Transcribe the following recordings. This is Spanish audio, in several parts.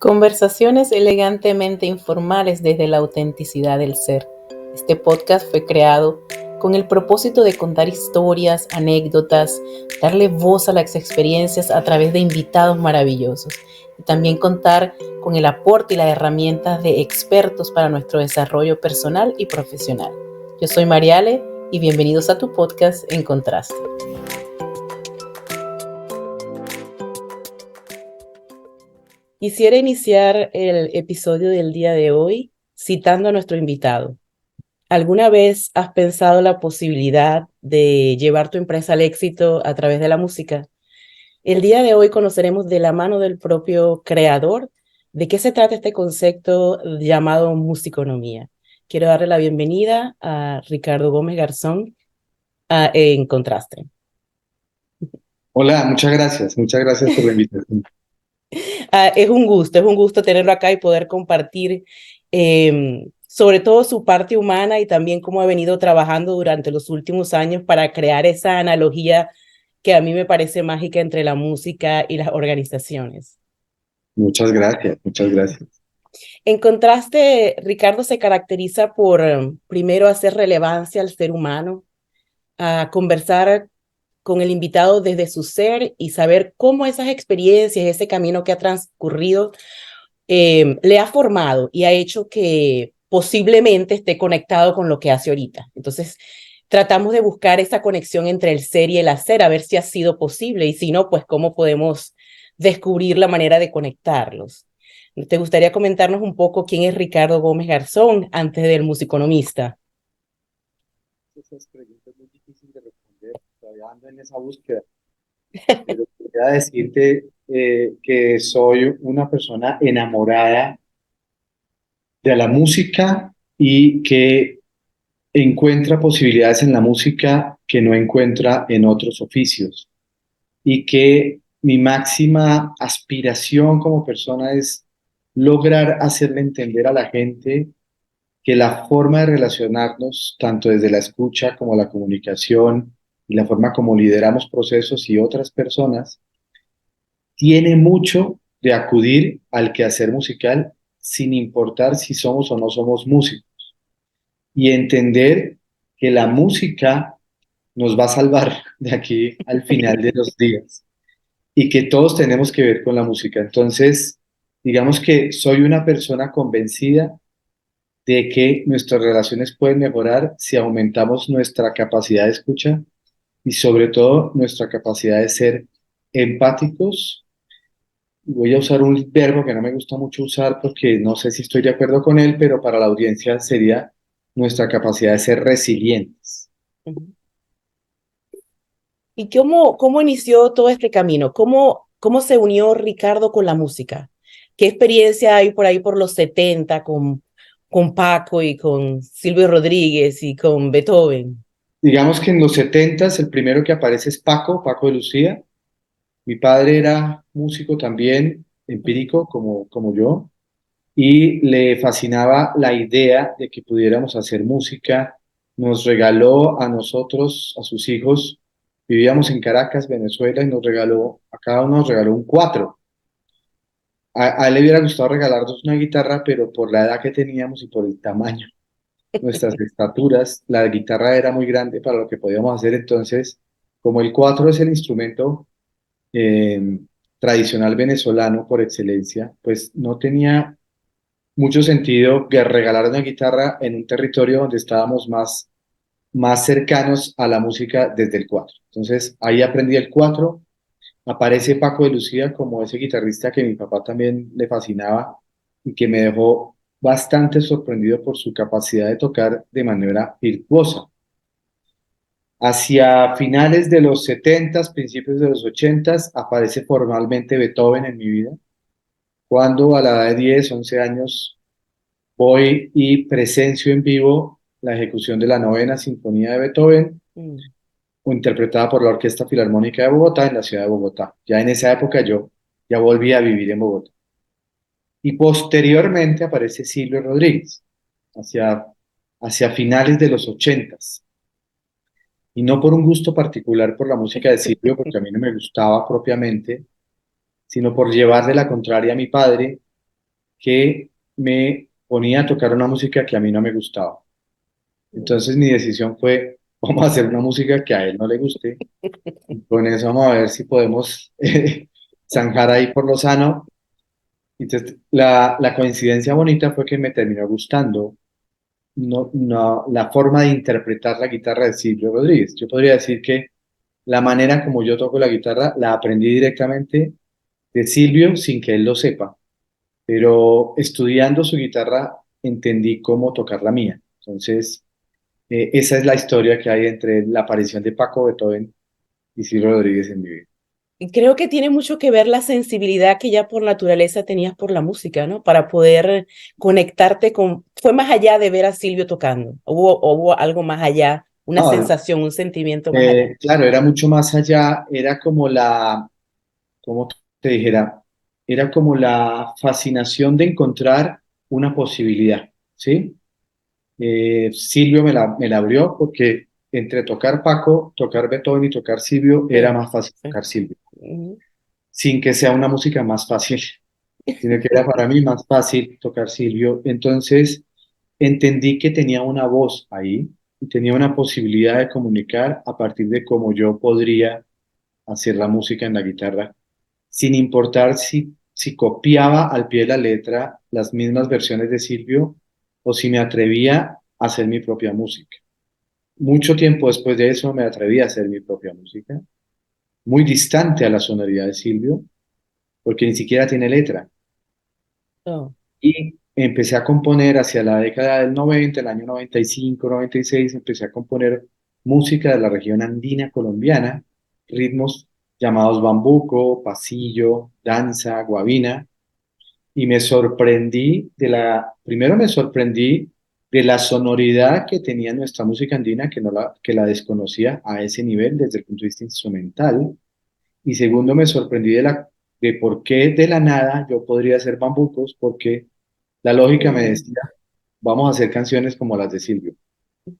Conversaciones elegantemente informales desde la autenticidad del ser. Este podcast fue creado con el propósito de contar historias, anécdotas, darle voz a las experiencias a través de invitados maravillosos y también contar con el aporte y las herramientas de expertos para nuestro desarrollo personal y profesional. Yo soy Mariale y bienvenidos a tu podcast En Contraste. Quisiera iniciar el episodio del día de hoy citando a nuestro invitado. ¿Alguna vez has pensado la posibilidad de llevar tu empresa al éxito a través de la música? El día de hoy conoceremos de la mano del propio creador de qué se trata este concepto llamado musiconomía. Quiero darle la bienvenida a Ricardo Gómez Garzón En Contraste. Hola, muchas gracias por la invitación. Es un gusto tenerlo acá y poder compartir sobre todo su parte humana y también cómo ha venido trabajando durante los últimos años para crear esa analogía que a mí me parece mágica entre la música y las organizaciones. Muchas gracias, muchas gracias. En contraste, Ricardo se caracteriza por primero hacer relevancia al ser humano, a conversar con el invitado desde su ser y saber cómo esas experiencias, ese camino que ha transcurrido, le ha formado y ha hecho que posiblemente esté conectado con lo que hace ahorita. Entonces, tratamos de buscar esa conexión entre el ser y el hacer, a ver si ha sido posible y si no, pues cómo podemos descubrir la manera de conectarlos. ¿Te gustaría comentarnos un poco quién es Ricardo Gómez Garzón antes del musiconomista? Esas preguntas muy difíciles de responder, todavía ando en esa búsqueda, pero quería decirte que soy una persona enamorada de la música y que encuentra posibilidades en la música que no encuentra en otros oficios y que mi máxima aspiración como persona es lograr hacerle entender a la gente que la forma de relacionarnos, tanto desde la escucha como la comunicación y la forma como lideramos procesos y otras personas, tiene mucho de acudir al quehacer musical sin importar si somos o no somos músicos y entender que la música nos va a salvar de aquí al final de los días y que todos tenemos que ver con la música. Entonces, digamos que soy una persona convencida de que nuestras relaciones pueden mejorar si aumentamos nuestra capacidad de escucha y sobre todo nuestra capacidad de ser empáticos. Voy a usar un verbo que no me gusta mucho usar porque no sé si estoy de acuerdo con él, pero para la audiencia sería nuestra capacidad de ser resilientes. ¿Y cómo inició todo este camino? ¿Cómo se unió Ricardo con la música? ¿Qué experiencia hay por ahí por los 70 con Paco y con Silvio Rodríguez y con Beethoven? Digamos que en los 70 el primero que aparece es Paco, Paco de Lucía. Mi padre era músico también, empírico como yo, y le fascinaba la idea de que pudiéramos hacer música. Nos regaló a nosotros, a sus hijos, vivíamos en Caracas, Venezuela, y nos regaló, a cada uno nos regaló un cuatro. A él le hubiera gustado regalarnos una guitarra, pero por la edad que teníamos y por el tamaño, nuestras estaturas, la guitarra era muy grande para lo que podíamos hacer. Entonces, como el cuatro es el instrumento eh, tradicional venezolano por excelencia, pues no tenía mucho sentido que regalar una guitarra en un territorio donde estábamos más cercanos a la música desde el cuatro. Entonces ahí aprendí el cuatro. Aparece Paco de Lucía como ese guitarrista que mi papá también le fascinaba y que me dejó bastante sorprendido por su capacidad de tocar de manera virtuosa. Hacia finales de los 70, principios de los 80, aparece formalmente Beethoven en mi vida, cuando a la edad de 10, 11 años voy y presencio en vivo la ejecución de la novena sinfonía de Beethoven, Mm. interpretada por la Orquesta Filarmónica de Bogotá en la ciudad de Bogotá. Ya en esa época yo ya volví a vivir en Bogotá. Y posteriormente aparece Silvio Rodríguez, hacia, hacia finales de los 80. Y no por un gusto particular por la música de Silvio, porque a mí no me gustaba propiamente, sino por llevarle la contraria a mi padre que me ponía a tocar una música que a mí no me gustaba. Entonces mi decisión fue, vamos a hacer una música que a él no le guste, y con eso vamos a ver si podemos zanjar ahí por lo sano. Entonces, la coincidencia bonita fue que me terminó gustando la forma de interpretar la guitarra de Silvio Rodríguez. Yo podría decir que la manera como yo toco la guitarra la aprendí directamente de Silvio sin que él lo sepa, pero estudiando su guitarra entendí cómo tocar la mía. Entonces, esa es la historia que hay entre la aparición de Paco Beethoven y Silvio Rodríguez en mi vida. Y creo que tiene mucho que ver la sensibilidad que ya por naturaleza tenías por la música, ¿no? Para poder conectarte con... Fue más allá de ver a Silvio tocando. Hubo algo más allá, una No, sensación, un sentimiento más allá. claro, era mucho más allá, era como ¿cómo te dijera? Era como la fascinación de encontrar una posibilidad, ¿sí? Silvio me la abrió porque entre tocar Paco, tocar Beethoven y tocar Silvio era Sí, más fácil sí. tocar Silvio, Ujú. sin que sea una música más fácil, sino que era para mí más fácil tocar Silvio. Entonces entendí que tenía una voz ahí y tenía una posibilidad de comunicar a partir de cómo yo podría hacer la música en la guitarra, sin importar si copiaba al pie de la letra las mismas versiones de Silvio o si me atrevía a hacer mi propia música. Mucho tiempo después de eso me atreví a hacer mi propia música, muy distante a la sonoridad de Silvio, porque ni siquiera tiene letra. No. Y empecé a componer hacia la década del 90, el año 95, 96, empecé a componer música de la región andina colombiana, ritmos llamados bambuco, pasillo, danza, guabina, y primero me sorprendí de la sonoridad que tenía nuestra música andina, que la desconocía a ese nivel desde el punto de vista instrumental, y segundo me sorprendí de por qué de la nada yo podría hacer bambucos, porque la lógica me Mm, decía, vamos a hacer canciones como las de Silvio,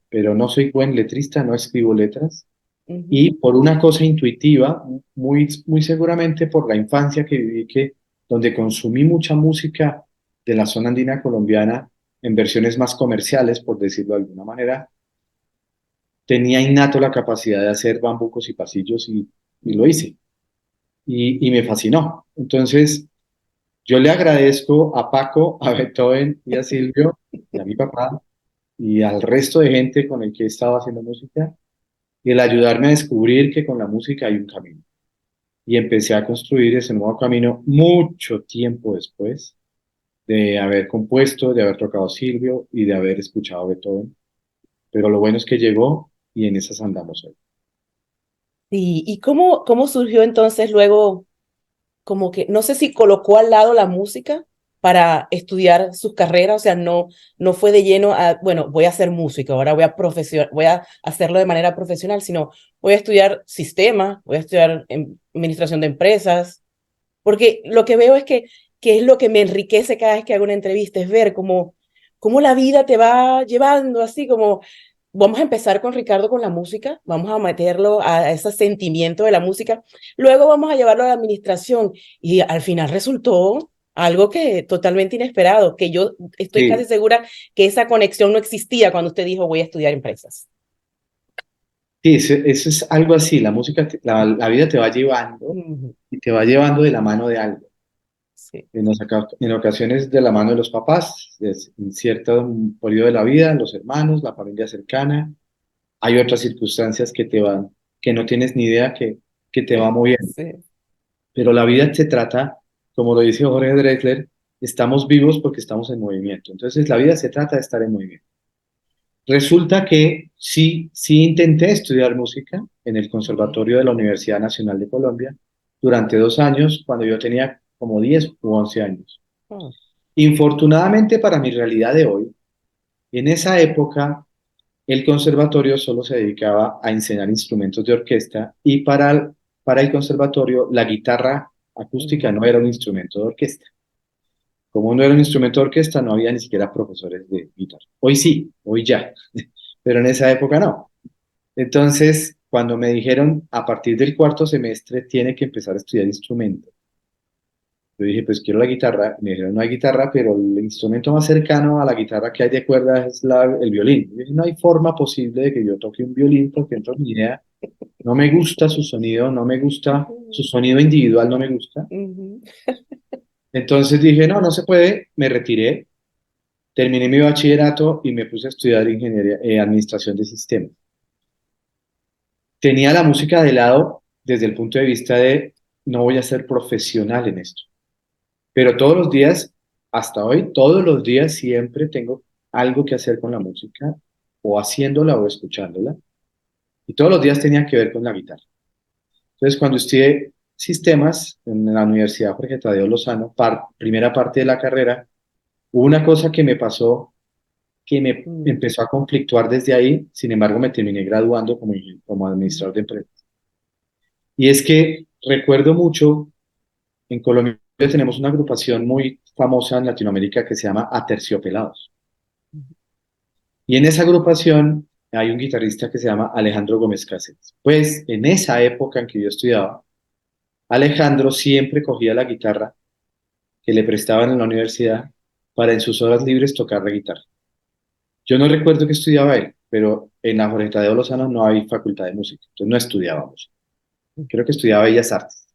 pero no soy buen letrista, no escribo letras, ujú. y por una cosa intuitiva, muy seguramente por la infancia que viví, donde consumí mucha música de la zona andina colombiana en versiones más comerciales, por decirlo de alguna manera, tenía innato la capacidad de hacer bambucos y pasillos y lo hice. Y me fascinó. Entonces, yo le agradezco a Paco, a Beethoven y a Silvio y a mi papá y al resto de gente con el que he estado haciendo música y el ayudarme a descubrir que con la música hay un camino. Y empecé a construir ese nuevo camino mucho tiempo después de haber compuesto, de haber tocado Silvio y de haber escuchado Beethoven. Pero lo bueno es que llegó y en esas andamos hoy. Sí, ¿y cómo surgió entonces luego, como que, no sé si colocó al lado la música para estudiar sus carreras, o sea, no fue de lleno a, bueno, voy a hacer música, ahora voy a hacerlo de manera profesional, sino voy a estudiar sistema, voy a estudiar administración de empresas, porque lo que veo es que es lo que me enriquece cada vez que hago una entrevista, es ver cómo la vida te va llevando, así como vamos a empezar con Ricardo con la música, vamos a meterlo a ese sentimiento de la música, luego vamos a llevarlo a la administración y al final resultó algo que totalmente inesperado, que yo estoy casi Sí, segura que esa conexión no existía cuando usted dijo voy a estudiar empresas. sí, eso es algo así. La música, la vida te va llevando Ujú. y te va llevando de la mano de algo. Sí. En ocasiones de la mano de los papás, en cierto periodo de la vida, los hermanos, la familia cercana. Hay otras circunstancias que no tienes ni idea que te va moviendo. Sí. Pero la vida se trata, como lo dice Jorge Drexler, estamos vivos porque estamos en movimiento. Entonces la vida se trata de estar en movimiento. Resulta que sí intenté estudiar música en el Ujú. Conservatorio de la Universidad Nacional de Colombia durante 2 años, cuando yo tenía como 10 u 11 años. Oh. Infortunadamente para mi realidad de hoy, en esa época el conservatorio solo se dedicaba a enseñar instrumentos de orquesta y para el conservatorio la guitarra acústica Ujú. no era un instrumento de orquesta. Como no era un instrumento de orquesta, no había ni siquiera profesores de guitarra. Hoy sí, hoy ya, pero en esa época no. Entonces, cuando me dijeron a partir del cuarto semestre tiene que empezar a estudiar instrumento, Yo dije, pues quiero la guitarra. Me dijeron, no hay guitarra, pero el instrumento más cercano a la guitarra que hay de cuerda es el violín. Yo dije, no hay forma posible de que yo toque un violín porque no tengo ni idea. No me gusta su sonido, no me gusta su sonido individual, no me gusta. Ujú. Entonces dije, no, no se puede. Me retiré, terminé mi bachillerato y me puse a estudiar ingeniería, administración de sistemas. Tenía la música de lado desde el punto de vista de no voy a ser profesional en esto. Pero todos los días, hasta hoy, todos los días siempre tengo algo que hacer con la música, o haciéndola o escuchándola. Y todos los días tenía que ver con la guitarra. Entonces, cuando estudié sistemas en la Universidad Jorge Tadeo Lozano, primera parte de la carrera, hubo una cosa que me pasó que me Mm, empezó a conflictuar desde ahí. Sin embargo, me terminé graduando como ujú, administrador de empresas. Y es que recuerdo mucho, en Colombia tenemos una agrupación muy famosa en Latinoamérica que se llama Aterciopelados. ujú, Y en esa agrupación hay un guitarrista que se llama Alejandro Gómez Cáceres. Pues en esa época en que yo estudiaba, Alejandro siempre cogía la guitarra que le prestaban en la universidad para en sus horas libres tocar la guitarra. Yo no recuerdo que estudiaba él, pero en la Jorge Tadeo Lozano no hay facultad de música, entonces no estudiábamos. Creo que estudiaba Bellas Artes.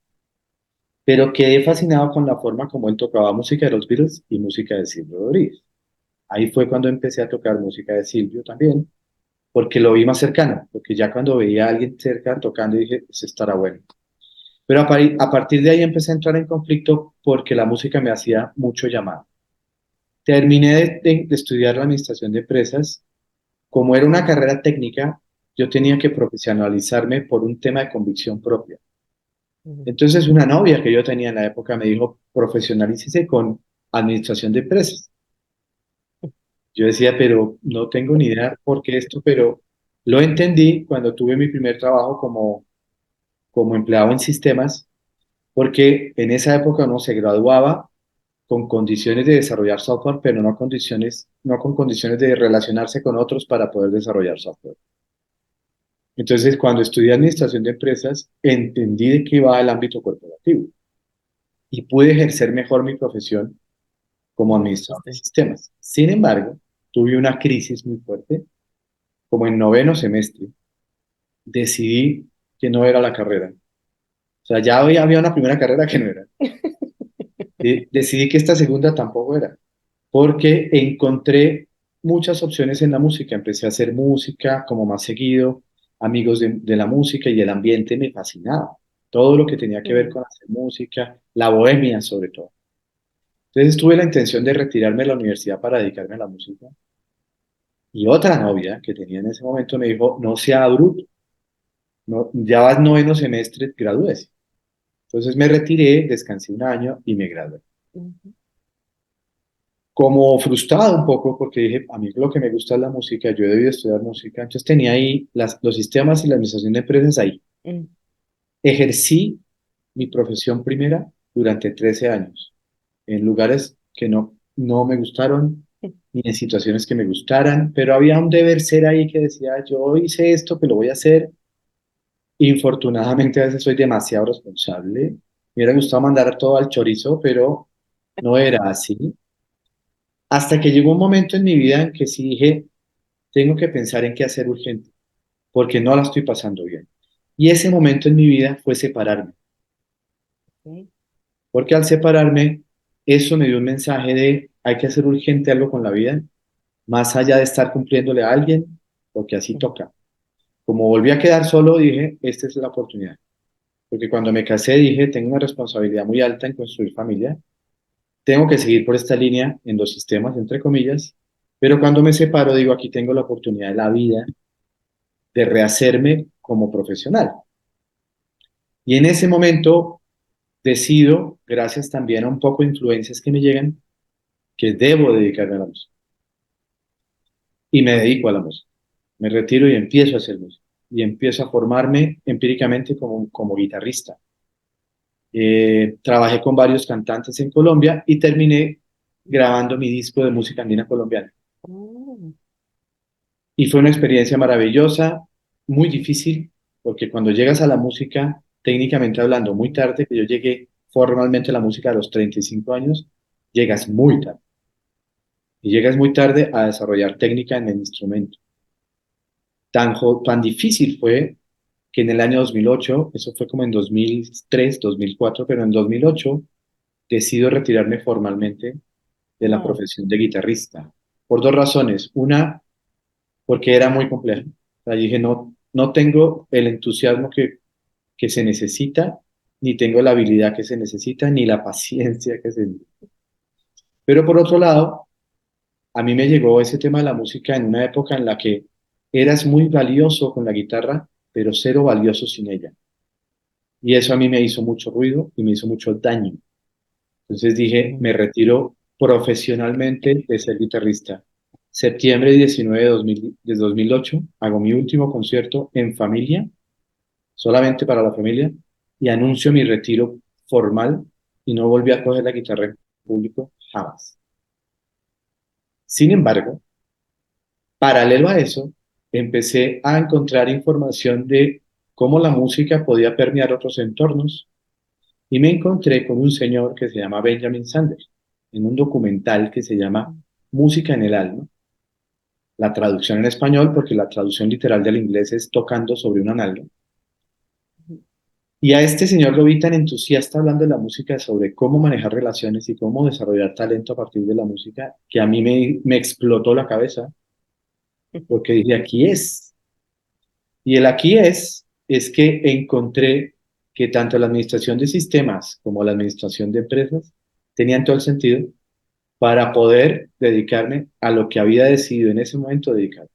Pero quedé fascinado con la forma como él tocaba música de los Beatles y música de Silvio Rodríguez. Ahí fue cuando empecé a tocar música de Silvio también, porque lo vi más cercano, porque ya cuando veía a alguien cerca tocando dije, eso estará bueno. Pero a partir de ahí empecé a entrar en conflicto porque la música me hacía mucho llamado. Terminé de estudiar la administración de empresas. Como era una carrera técnica, yo tenía que profesionalizarme por un tema de convicción propia. ujú. Entonces una novia que yo tenía en la época me dijo, profesionalícese con administración de empresas. Yo decía, pero no tengo ni idea por qué esto, pero lo entendí cuando tuve mi primer trabajo como empleado en sistemas, porque en esa época uno se graduaba con condiciones de desarrollar software, pero no con condiciones de relacionarse con otros para poder desarrollar software. Entonces, cuando estudié administración de empresas, entendí de qué va el ámbito corporativo y pude ejercer mejor mi profesión como Como administrador de dijiste. sistemas. Sin embargo, tuve una crisis muy fuerte, como en noveno semestre, decidí que no era la carrera. O sea, ya había una primera carrera que no era. Decidí que esta segunda tampoco era, porque encontré muchas opciones en la música. Empecé a hacer música como más seguido, amigos de la música y el ambiente me fascinaba. Todo lo que tenía que ver Mm, con hacer música, la bohemia sobre todo. Entonces tuve la intención de retirarme de la universidad para dedicarme a la música. Y otra novia que tenía en ese momento me dijo, no sea bruto, no, ya vas noveno semestre, gradúese. Entonces me retiré, descansé un año y me gradué. ujú, Como frustrado un poco porque dije, a mí lo que me gusta es la música, yo he debido estudiar música, entonces tenía ahí los sistemas y la administración de empresas ahí. mm, Ejercí mi profesión primera durante 13 años, en lugares que no me gustaron, ni en situaciones que me gustaran, pero había un deber ser ahí que decía, yo hice esto, que lo voy a hacer. Infortunadamente a veces soy demasiado responsable. Me hubiera gustado mandar todo al chorizo, pero no era así. Hasta que llegó un momento en mi vida en que sí dije, tengo que pensar en qué hacer urgente, porque no la estoy pasando bien. Y ese momento en mi vida fue separarme, ok, porque al separarme, eso me dio un mensaje de hay que hacer urgente algo con la vida, más allá de estar cumpliéndole a alguien, porque así mm, toca. Como volví a quedar solo, dije, esta es la oportunidad. Porque cuando me casé dije, tengo una responsabilidad muy alta en construir familia, tengo que seguir por esta línea en los sistemas, entre comillas, pero cuando me separo digo, aquí tengo la oportunidad de la vida de rehacerme como profesional. Y en ese momento decido, gracias también a un poco de influencias que me llegan, que debo dedicarme a la música. Y me dedico a la música. Me retiro y empiezo a hacer música. Y empiezo a formarme empíricamente como guitarrista. Trabajé con varios cantantes en Colombia y terminé grabando mi disco de música andina colombiana. mm, Y fue una experiencia maravillosa, muy difícil, porque cuando llegas a la música, técnicamente hablando, muy tarde, que yo llegué, formalmente la música a los 35 años, llegas muy tarde. Y llegas muy tarde a desarrollar técnica en el instrumento. Tan difícil fue que en el año 2008, eso fue como en 2003, 2004, pero en 2008 decido retirarme formalmente de la Wow. profesión de guitarrista, por dos razones. Una, porque era muy complejo. O sea, dije, no, no tengo el entusiasmo que se necesita, ni tengo la habilidad que se necesita, ni la paciencia que se necesita. Pero por otro lado, a mí me llegó ese tema de la música en una época en la que eras muy valioso con la guitarra, pero cero valioso sin ella. Y eso a mí me hizo mucho ruido y me hizo mucho daño. Entonces dije, me retiro profesionalmente de ser guitarrista. Septiembre 19 de 2008 hago mi último concierto en familia, solamente para la familia, y anuncio mi retiro formal y no volví a coger la guitarra en público jamás. Sin embargo, paralelo a eso, empecé a encontrar información de cómo la música podía permear otros entornos y me encontré con un señor que se llama Benjamin Sanders en un documental que se llama Música en el alma. La traducción en español, porque la traducción literal del inglés es tocando sobre una nalga. Y a este señor lo vi tan entusiasta hablando de la música, sobre cómo manejar relaciones y cómo desarrollar talento a partir de la música, que a mí me explotó la cabeza, porque dije, aquí es. Y el aquí es que encontré que tanto la administración de sistemas como la administración de empresas tenían todo el sentido para poder dedicarme a lo que había decidido en ese momento dedicar.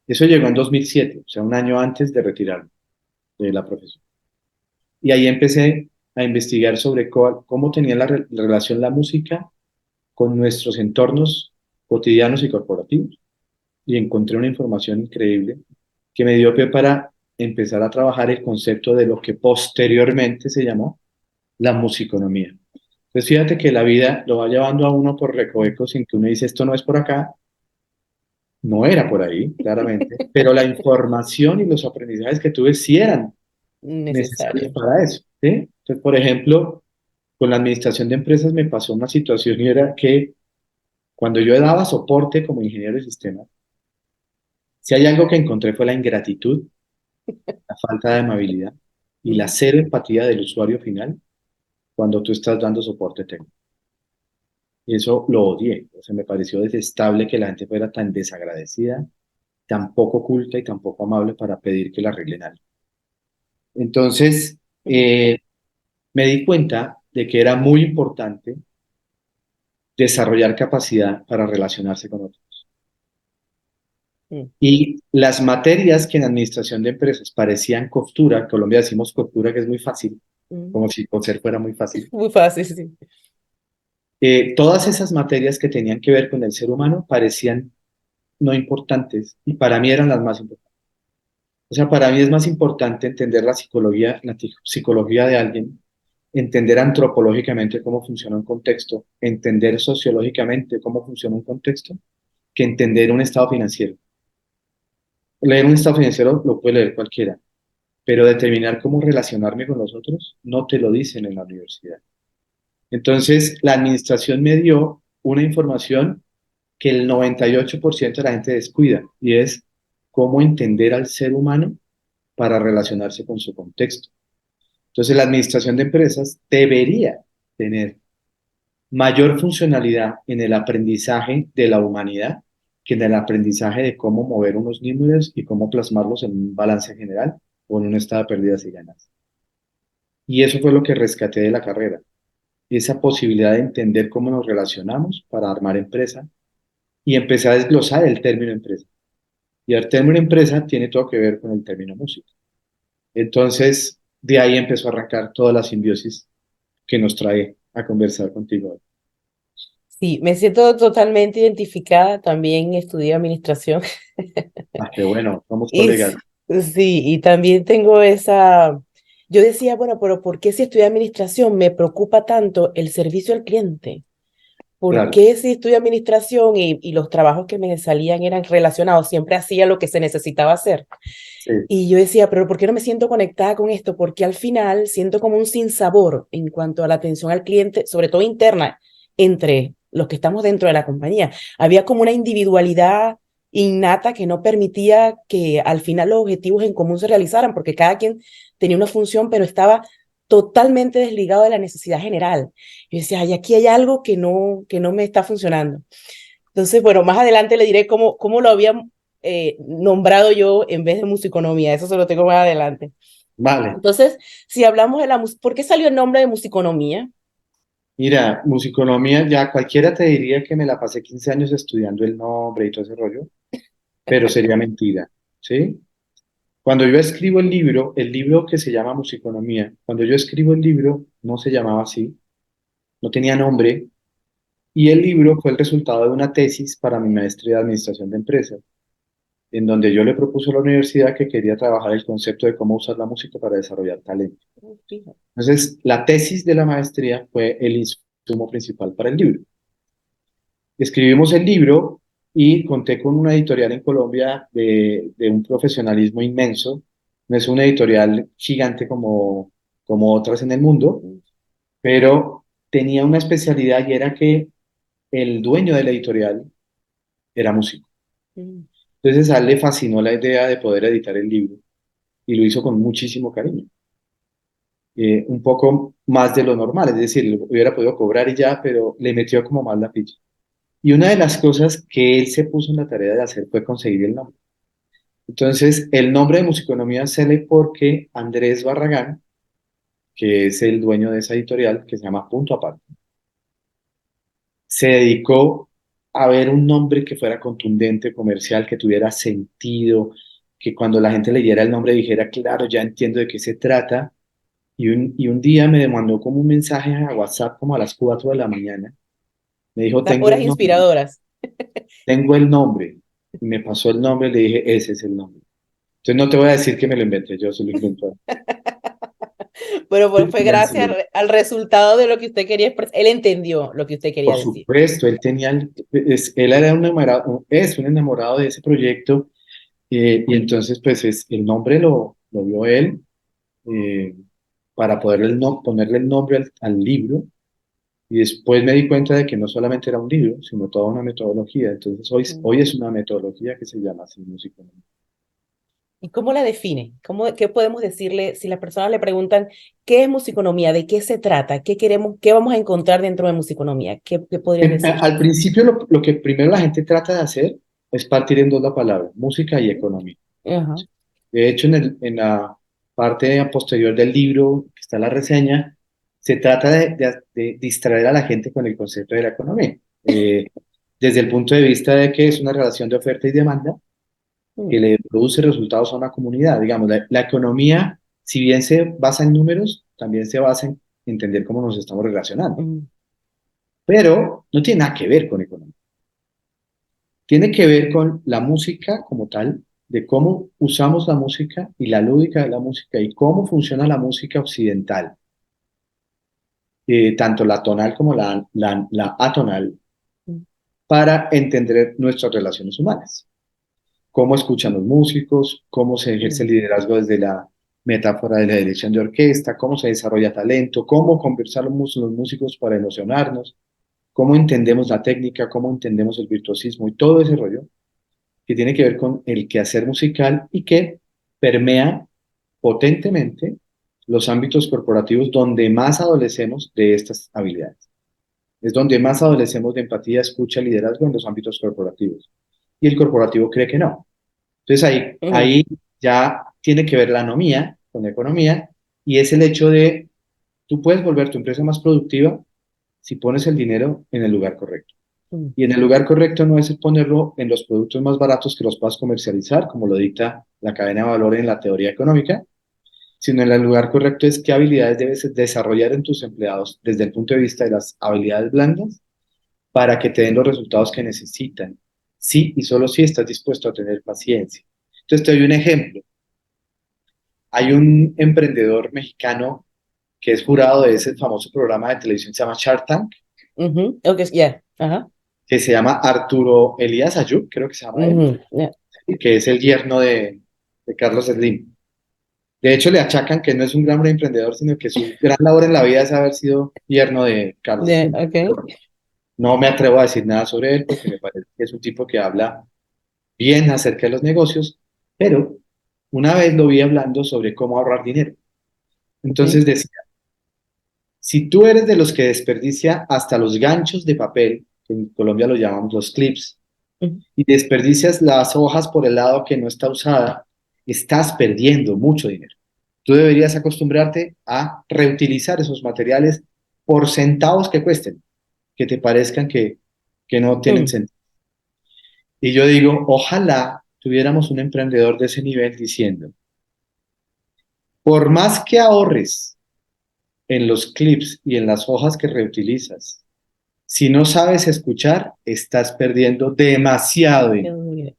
Eso llegó en 2007, o sea, un año antes de retirarme de la profesión. Y ahí empecé a investigar sobre cómo tenía la relación la música con nuestros entornos cotidianos y corporativos. Y encontré una información increíble que me dio pie para empezar a trabajar el concepto de lo que posteriormente se llamó la musiconomía. Entonces fíjate que la vida lo va llevando a uno por recovecos sin que uno dice esto no es por acá, no era por ahí, claramente, pero la información y los aprendizajes que tuve sí eran necesarios Necesario. para eso, ¿sí? Entonces, por ejemplo, con la administración de empresas me pasó una situación y era que cuando yo daba soporte como ingeniero de sistemas, si hay algo que encontré fue la ingratitud, la falta de amabilidad y la Ujú. cero empatía del usuario final cuando tú estás dando soporte técnico. Y eso lo odié, o sea, me pareció detestable que la gente fuera tan desagradecida, tan poco culta y tan poco amable para pedir que la arreglen algo. Entonces, Ujú. me di cuenta de que era muy importante desarrollar capacidad para relacionarse con otros. Ujú. Y las materias que en administración de empresas parecían costura, en Colombia decimos costura, que es muy fácil, Ujú. como si coser fuera muy fácil. Muy fácil, sí. Todas esas materias que tenían que ver con el ser humano parecían no importantes y para mí eran las más importantes. O sea, para mí es más importante entender la psicología de alguien, entender antropológicamente cómo funciona un contexto, entender sociológicamente cómo funciona un contexto, que entender un estado financiero. Leer un estado financiero lo puede leer cualquiera, pero determinar cómo relacionarme con los otros no te lo dicen en la universidad. Entonces, la administración me dio una información que el 98% de la gente descuida y es cómo entender al ser humano para relacionarse con su contexto. Entonces, la administración de empresas debería tener mayor funcionalidad en el aprendizaje de la humanidad que en el aprendizaje de cómo mover unos números y cómo plasmarlos en un balance general o en un estado de pérdidas y ganas. Y eso fue lo que rescaté de la carrera, esa posibilidad de entender cómo nos relacionamos para armar empresa y empecé a desglosar el término empresa. Y el término empresa tiene todo que ver con el término música. Entonces, de ahí empezó a arrancar toda la simbiosis que nos trae a conversar contigo hoy. Sí, me siento totalmente identificada. También estudié administración. Ah, qué bueno, somos Y colegas. sí, y también tengo esa. Yo decía, bueno, pero ¿por qué si estudié administración me preocupa tanto el servicio al cliente? ¿por claro, qué si estudio administración y los trabajos que me salían eran relacionados? Siempre hacía lo que se necesitaba hacer. sí, Y yo decía, pero ¿por qué no me siento conectada con esto? Porque al final siento como un sinsabor en cuanto a la atención al cliente, sobre todo interna, entre los que estamos dentro de la compañía. Había como una individualidad innata que no permitía que al final los objetivos en común se realizaran, porque cada quien tenía una función, pero estaba totalmente desligado de la necesidad general. Yo decía, ay, aquí hay algo que no me está funcionando. Entonces, bueno, más adelante le diré cómo lo había nombrado yo en vez de musiconomía. Eso se lo tengo más adelante. vale. Entonces, si hablamos de la música, ¿por qué salió el nombre de musiconomía? Mira, musiconomía, ya cualquiera te diría que me la pasé 15 años estudiando el nombre y todo ese rollo, pero sería mentira, ¿sí? Cuando yo escribo el libro que se llama Musiconomía, cuando yo escribo el libro no se llamaba así, no tenía nombre, y el libro fue el resultado de una tesis para mi maestría de Administración de Empresas, en donde yo le propuse a la universidad que quería trabajar el concepto de cómo usar la música para desarrollar talento. Fíjate. Entonces, la tesis de la maestría fue el insumo principal para el libro. Escribimos el libro y conté con una editorial en Colombia de un profesionalismo inmenso. No es una editorial gigante como otras en el mundo, pero tenía una especialidad y era que el dueño de la editorial era músico. Mm, Entonces a él le fascinó la idea de poder editar el libro y lo hizo con muchísimo cariño. Un poco más de lo normal, es decir, hubiera podido cobrar y ya, pero le metió como más la ficha. Y una de las cosas que él se puso en la tarea de hacer fue conseguir el nombre. Entonces, el nombre de Musiconomía sale porque Andrés Barragán, que es el dueño de esa editorial, que se llama Punto Aparte, se dedicó a ver un nombre que fuera contundente, comercial, que tuviera sentido, que cuando la gente leyera el nombre dijera, claro, ya entiendo de qué se trata. Y un día me mandó como un mensaje a WhatsApp como a las 4 de la mañana. Me dijo, Las horas inspiradoras. tengo el nombre. Y me pasó el nombre y le dije, ese es el nombre. Entonces no te voy a decir que me lo inventé yo, se lo inventé. Pero Estoy fue gracias convencido. al resultado de lo que usted quería expresar. Él entendió lo que usted quería Por decir. supuesto, él era un enamorado, es un enamorado de ese proyecto, y entonces pues el nombre lo vio él, eh, para ponerle el nombre al libro. Y después me di cuenta de que no solamente era un libro, sino toda una metodología. Entonces Mm. hoy es una metodología que se llama así, música. ¿Y cómo la define? ¿Qué podemos decirle si las personas le preguntan qué es musiconomía, de qué se trata, qué queremos, qué vamos a encontrar dentro de musiconomía? ¿Qué podrías decir? Al principio lo que primero la gente trata de hacer es partir en dos la palabra, música y economía. Ajá. De hecho, en la parte posterior del libro, que está la reseña, se trata de distraer a la gente con el concepto de la economía. Desde el punto de vista de que es una relación de oferta y demanda que Mm, le produce resultados a una comunidad. Digamos, la economía, si bien se basa en números, también se basa en entender cómo nos estamos relacionando. mm, Pero no tiene nada que ver con economía. Tiene que ver con la música como tal, de cómo usamos la música y la lúdica de la música y cómo funciona la música occidental, tanto la tonal como la atonal, mm, para entender nuestras relaciones humanas. Cómo escuchan los músicos, cómo se ejerce el mm, liderazgo desde la metáfora de la dirección de orquesta, cómo se desarrolla talento, cómo conversar los músicos para emocionarnos, cómo entendemos la técnica, cómo entendemos el virtuosismo y todo ese rollo que tiene que ver con el quehacer musical y que permea potentemente los ámbitos corporativos donde más adolecemos de estas habilidades. Es donde más adolecemos de empatía, escucha, liderazgo en los ámbitos corporativos. Y el corporativo cree que no. Entonces mm, ahí ya tiene que ver la anomía con la economía, y es el hecho de tú puedes volver tu empresa más productiva si pones el dinero en el lugar correcto. mm, Y en el lugar correcto no es ponerlo en los productos más baratos que los puedas comercializar, como lo dicta la cadena de valor en la teoría económica, sino en el lugar correcto es qué habilidades debes desarrollar en tus empleados desde el punto de vista de las habilidades blandas para que te den los resultados que necesitan. Sí, y solo si estás dispuesto a tener paciencia. Entonces te doy un ejemplo. Hay un emprendedor mexicano que es jurado de ese famoso programa de televisión que se llama Shark Tank. Ok, ya. Ajá. que se llama Arturo Elías Ayub, creo que se llama él, Ya. que es el yerno de Carlos Slim. De hecho, le achacan que no es un gran emprendedor, sino que su gran labor en la vida es haber sido yerno de Carlos Slim. Ok. No me atrevo a decir nada sobre él porque me parece que es un tipo que habla bien acerca de los negocios, pero una vez lo vi hablando sobre cómo ahorrar dinero. Ok. Entonces decía, si tú eres de los que desperdicia hasta los ganchos de papel, que en Colombia lo llamamos los clips, Ujú. y desperdicias las hojas por el lado que no está usada, estás perdiendo mucho dinero. Tú deberías acostumbrarte a reutilizar esos materiales por centavos que cuesten, que te parezcan que no tienen Mm. sentido. Y yo digo, ojalá tuviéramos un emprendedor de ese nivel diciendo, por más que ahorres en los clips y en las hojas que reutilizas, si no sabes escuchar, estás perdiendo demasiado dinero. Dios mío.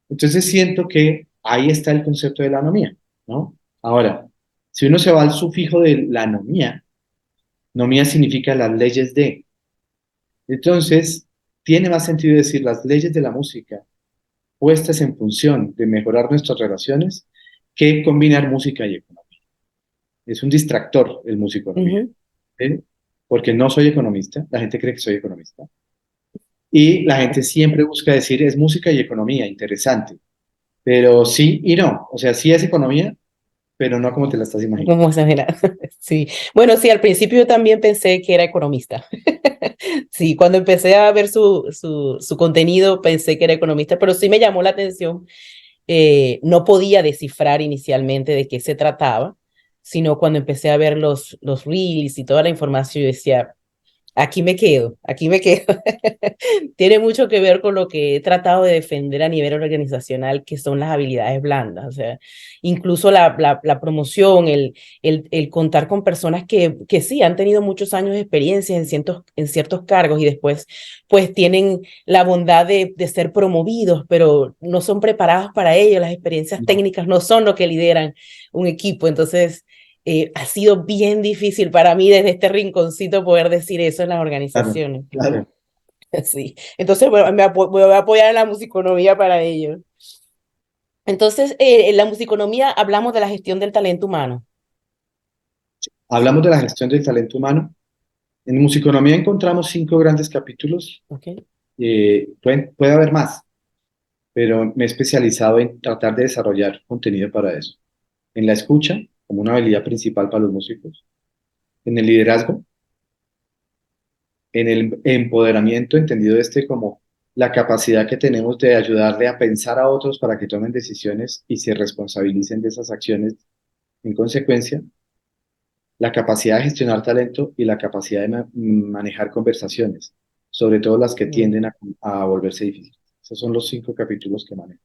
Entonces siento que ahí está el concepto de la anomía, ¿no? Ahora, si uno se va al sufijo de la anomía significa las leyes de. Entonces, tiene más sentido decir las leyes de la música puestas en función de mejorar nuestras relaciones que combinar música y economía. Es un distractor el músico economía, Ujú. ¿sí? Porque no soy economista, la gente cree que soy economista, y la gente siempre busca decir es música y economía, interesante, pero sí y no, o sea, sí es economía, pero no como te la estás imaginando. ¿Cómo se mira? Sí. Bueno, sí, al principio yo también pensé que era economista. Sí, cuando empecé a ver su contenido pensé que era economista, pero sí me llamó la atención. No podía descifrar inicialmente de qué se trataba, sino cuando empecé a ver los reels y toda la información, yo decía, aquí me quedo, aquí me quedo. Tiene mucho que ver con lo que he tratado de defender a nivel organizacional, que son las habilidades blandas. O sea, incluso la promoción, el contar con personas que sí han tenido muchos años de experiencia en ciertos cargos y después pues tienen la bondad de ser promovidos, pero no son preparados para ello. Las experiencias No, técnicas no son lo que lideran un equipo. Entonces, ha sido bien difícil para mí desde este rinconcito poder decir eso en las claro, organizaciones. claro. Sí. Entonces, bueno, me voy a apoyar en la musiconomía para ello. Entonces, en la musiconomía hablamos de la gestión del talento humano. Hablamos de la gestión del talento humano. En musiconomía encontramos 5 grandes capítulos. ¿Ok? Puede haber más, pero me he especializado en tratar de desarrollar contenido para eso. En la escucha, como una habilidad principal para los músicos. En el liderazgo, en el empoderamiento, entendido este como la capacidad que tenemos de ayudarle a pensar a otros para que tomen decisiones y se responsabilicen de esas acciones en consecuencia, la capacidad de gestionar talento y la capacidad de manejar conversaciones, sobre todo las que Mm. tienden a volverse difíciles. Esos son los 5 capítulos que manejo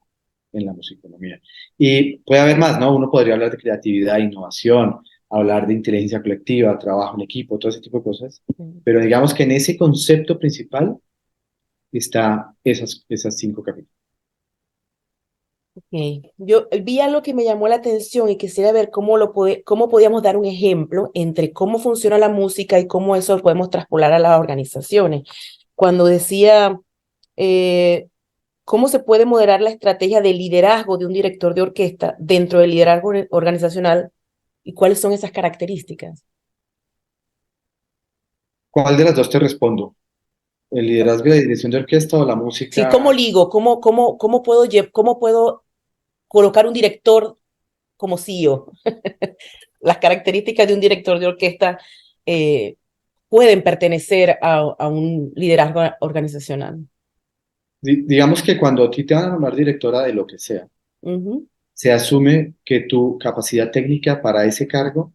en la musiconomía. Y puede haber más, ¿no? Uno podría hablar de creatividad, innovación, hablar de inteligencia colectiva, trabajo en equipo, todo ese tipo de cosas. Pero digamos que en ese concepto principal está esas 5 capítulos. Ok. Yo vi algo que me llamó la atención y quisiera ver cómo podíamos dar un ejemplo entre cómo funciona la música y cómo eso lo podemos traspolar a las organizaciones. Cuando decía, eh, ¿cómo se puede moderar la estrategia de liderazgo de un director de orquesta dentro del liderazgo organizacional y cuáles son esas características? ¿Cuál de las dos te respondo? ¿El liderazgo y la dirección de orquesta o la Sí, ¿cómo música? ligo? ¿Cómo puedo colocar un director como CEO? Las características de un director de orquesta eh, pueden pertenecer a un liderazgo organizacional. Digamos que cuando a ti te van a nombrar directora de lo que sea, Ujú. se asume que tu capacidad técnica para ese cargo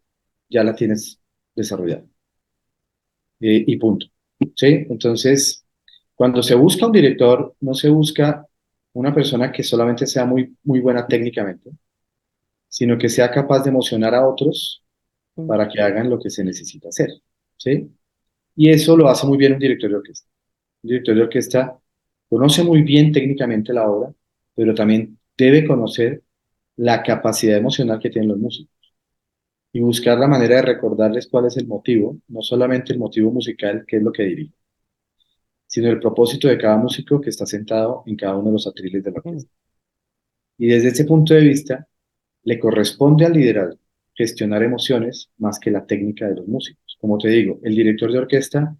ya la tienes desarrollada. Y punto. ¿Sí? Entonces, cuando se busca un director, no se busca una persona que solamente sea muy, muy buena técnicamente, sino que sea capaz de emocionar a otros Mm. para que hagan lo que se necesita hacer. ¿Sí? Y eso lo hace muy bien un director de orquesta. Un director de orquesta conoce muy bien técnicamente la obra, pero también debe conocer la capacidad emocional que tienen los músicos. y buscar la manera de recordarles cuál es el motivo, no solamente el motivo musical, que es lo que dirige, sino el propósito de cada músico que está sentado en cada uno de los atriles de la Mm, orquesta. Y desde ese punto de vista, le corresponde al liderazgo gestionar emociones más que la técnica de los músicos. Como te digo, el director de orquesta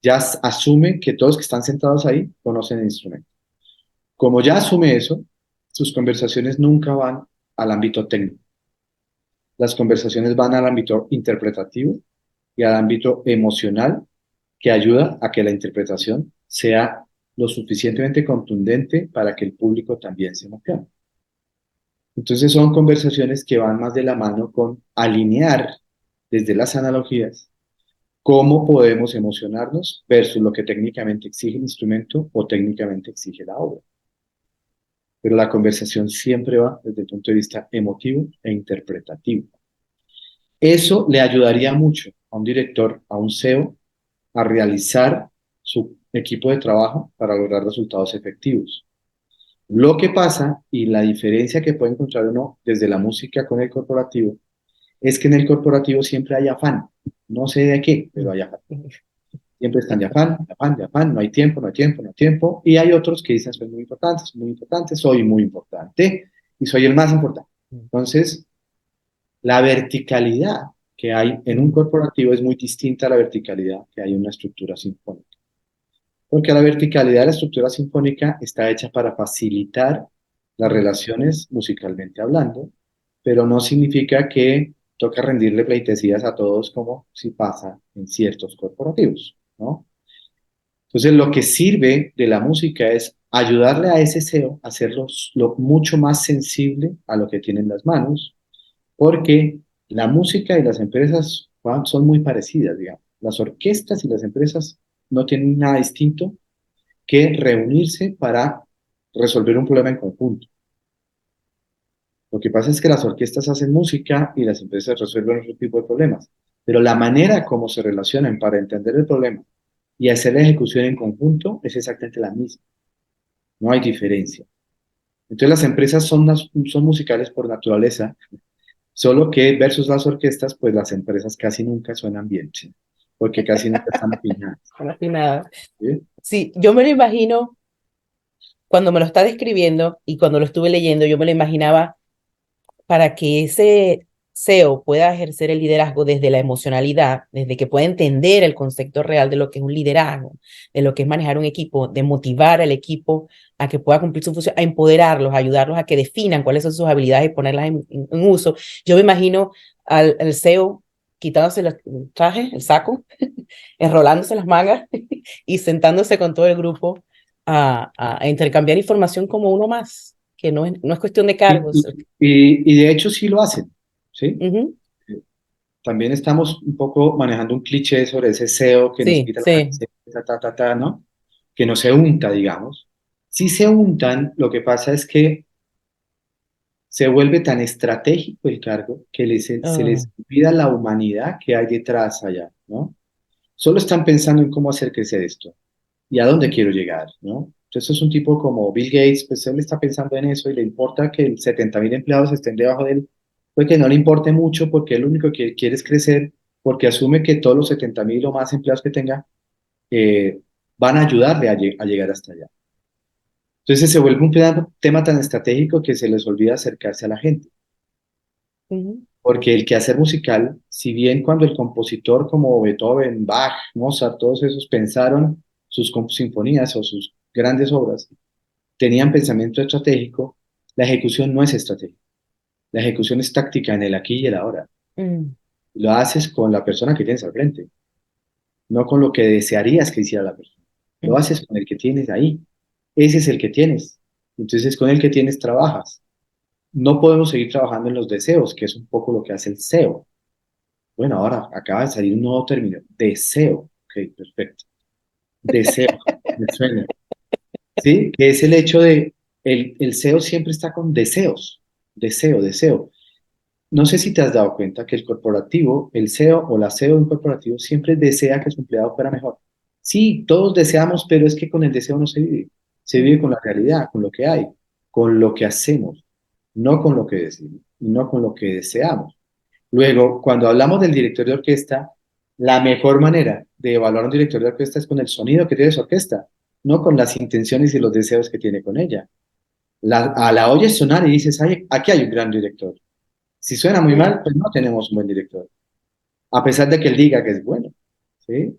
ya asume que todos los que están sentados ahí conocen el instrumento. Como ya asume eso, sus conversaciones nunca van al ámbito técnico. Las conversaciones van al ámbito interpretativo y al ámbito emocional que ayuda a que la interpretación sea lo suficientemente contundente para que el público también se emocione. Entonces son conversaciones que van más de la mano con alinear desde las analogías cómo podemos emocionarnos versus lo que técnicamente exige el instrumento o técnicamente exige la obra. Pero la conversación siempre va desde el punto de vista emotivo e interpretativo. Eso le ayudaría mucho a un director, a un CEO, a realizar su equipo de trabajo para lograr resultados efectivos. Lo que pasa y la diferencia que puede encontrar uno desde la música con el corporativo es que en el corporativo siempre hay afán. No sé de qué, pero mm, hay afán. mm, Siempre están de afán, de afán, de afán, no hay tiempo, no hay tiempo, no hay tiempo. Y hay otros que dicen, soy muy importante, soy muy importante y soy el más importante. mm, Entonces, la verticalidad que hay en un mm, corporativo es muy distinta a la verticalidad que hay en una estructura sinfónica. Porque la verticalidad de la estructura sinfónica está hecha para facilitar las mm. relaciones musicalmente hablando, pero no significa que toca rendirle pleitesías a todos como si pasa en ciertos corporativos, ¿no? Entonces, lo que sirve de la música es ayudarle a ese SEO a hacerlo mucho más sensible a lo que tiene en las manos, porque la música y las empresas, Juan, son muy parecidas, digamos. Las orquestas y las empresas no tienen nada distinto que reunirse para resolver un problema en conjunto. Lo que pasa es que las orquestas hacen música y las empresas resuelven otro tipo de problemas, pero la manera como se relacionan para entender el problema y hacer la ejecución en conjunto es exactamente la misma, no hay diferencia. Entonces las empresas son musicales por naturaleza, solo que versus las orquestas, pues las empresas casi nunca suenan bien, ¿sí? Porque casi nunca están afinadas. No hay nada. ¿Sí? Sí, yo me lo imagino cuando me lo está describiendo y cuando lo estuve leyendo, yo me lo imaginaba para que ese CEO pueda ejercer el liderazgo desde la emocionalidad, desde que pueda entender el concepto real de lo que es un liderazgo, de lo que es manejar un equipo, de motivar al equipo a que pueda cumplir su función, a empoderarlos, a ayudarlos a que definan cuáles son sus habilidades y ponerlas en uso. Yo me imagino al CEO quitándose el traje, el saco, enrolándose las mangas y sentándose con todo el grupo a intercambiar información como uno más, que no es cuestión de Y, cargos. y de hecho sí lo hacen, ¿sí? Ujú. También estamos un poco manejando un cliché sobre ese SEO que nos Sí, quita la sí. camiseta, ¿no? Que no se unta, digamos. Si se untan, lo que pasa es que se vuelve tan estratégico el cargo que se Ah, les olvida la humanidad que hay detrás allá, ¿no? Solo están pensando en cómo hacer crecer esto y a dónde quiero llegar, ¿no? Entonces es un tipo como Bill Gates, pues él está pensando en eso y le importa que 70.000 empleados estén debajo de él, pues que no le importe mucho porque él lo único que quiere es crecer porque asume que todos los 70.000 o más empleados que tenga eh, van a ayudarle a llegar hasta allá. Entonces se vuelve un tema tan estratégico que se les olvida acercarse a la gente. ujú, Porque el quehacer musical, si bien cuando el compositor como Beethoven, Bach, Mozart, todos esos pensaron sus sinfonías o sus grandes obras, tenían pensamiento estratégico, la ejecución no es estratégica. La ejecución es táctica en el aquí y el ahora. mm, Lo haces con la persona que tienes al frente, no con lo que desearías que hiciera la persona. Lo mm, haces con el que tienes ahí. Ese es el que tienes. Entonces, con el que tienes trabajas. No podemos seguir trabajando en los deseos, que es un poco lo que hace el SEO. Bueno, ahora acaba de salir un nuevo término, deseo. Ok, perfecto. Deseo, me suena. ¿Sí? Que es el hecho de, el SEO siempre está con deseos. Deseo, deseo. No sé si te has dado cuenta que el corporativo, el CEO o la CEO de un corporativo siempre desea que su empleado fuera mejor. Sí, todos deseamos, pero es que con el deseo no se vive. Se vive mm, con la realidad, con lo que hay, con lo que hacemos, no con lo que decimos y no con lo que deseamos. Luego, cuando hablamos del director de orquesta, la mejor manera de evaluar a un director de orquesta es con el sonido que tiene su orquesta, no con las intenciones y los deseos que tiene con ella. A la oyes sonar y dices, "Ay, aquí hay un gran director". Si suena muy Mm, mal, pues no tenemos un buen director, a pesar de que él diga que es bueno, ¿sí?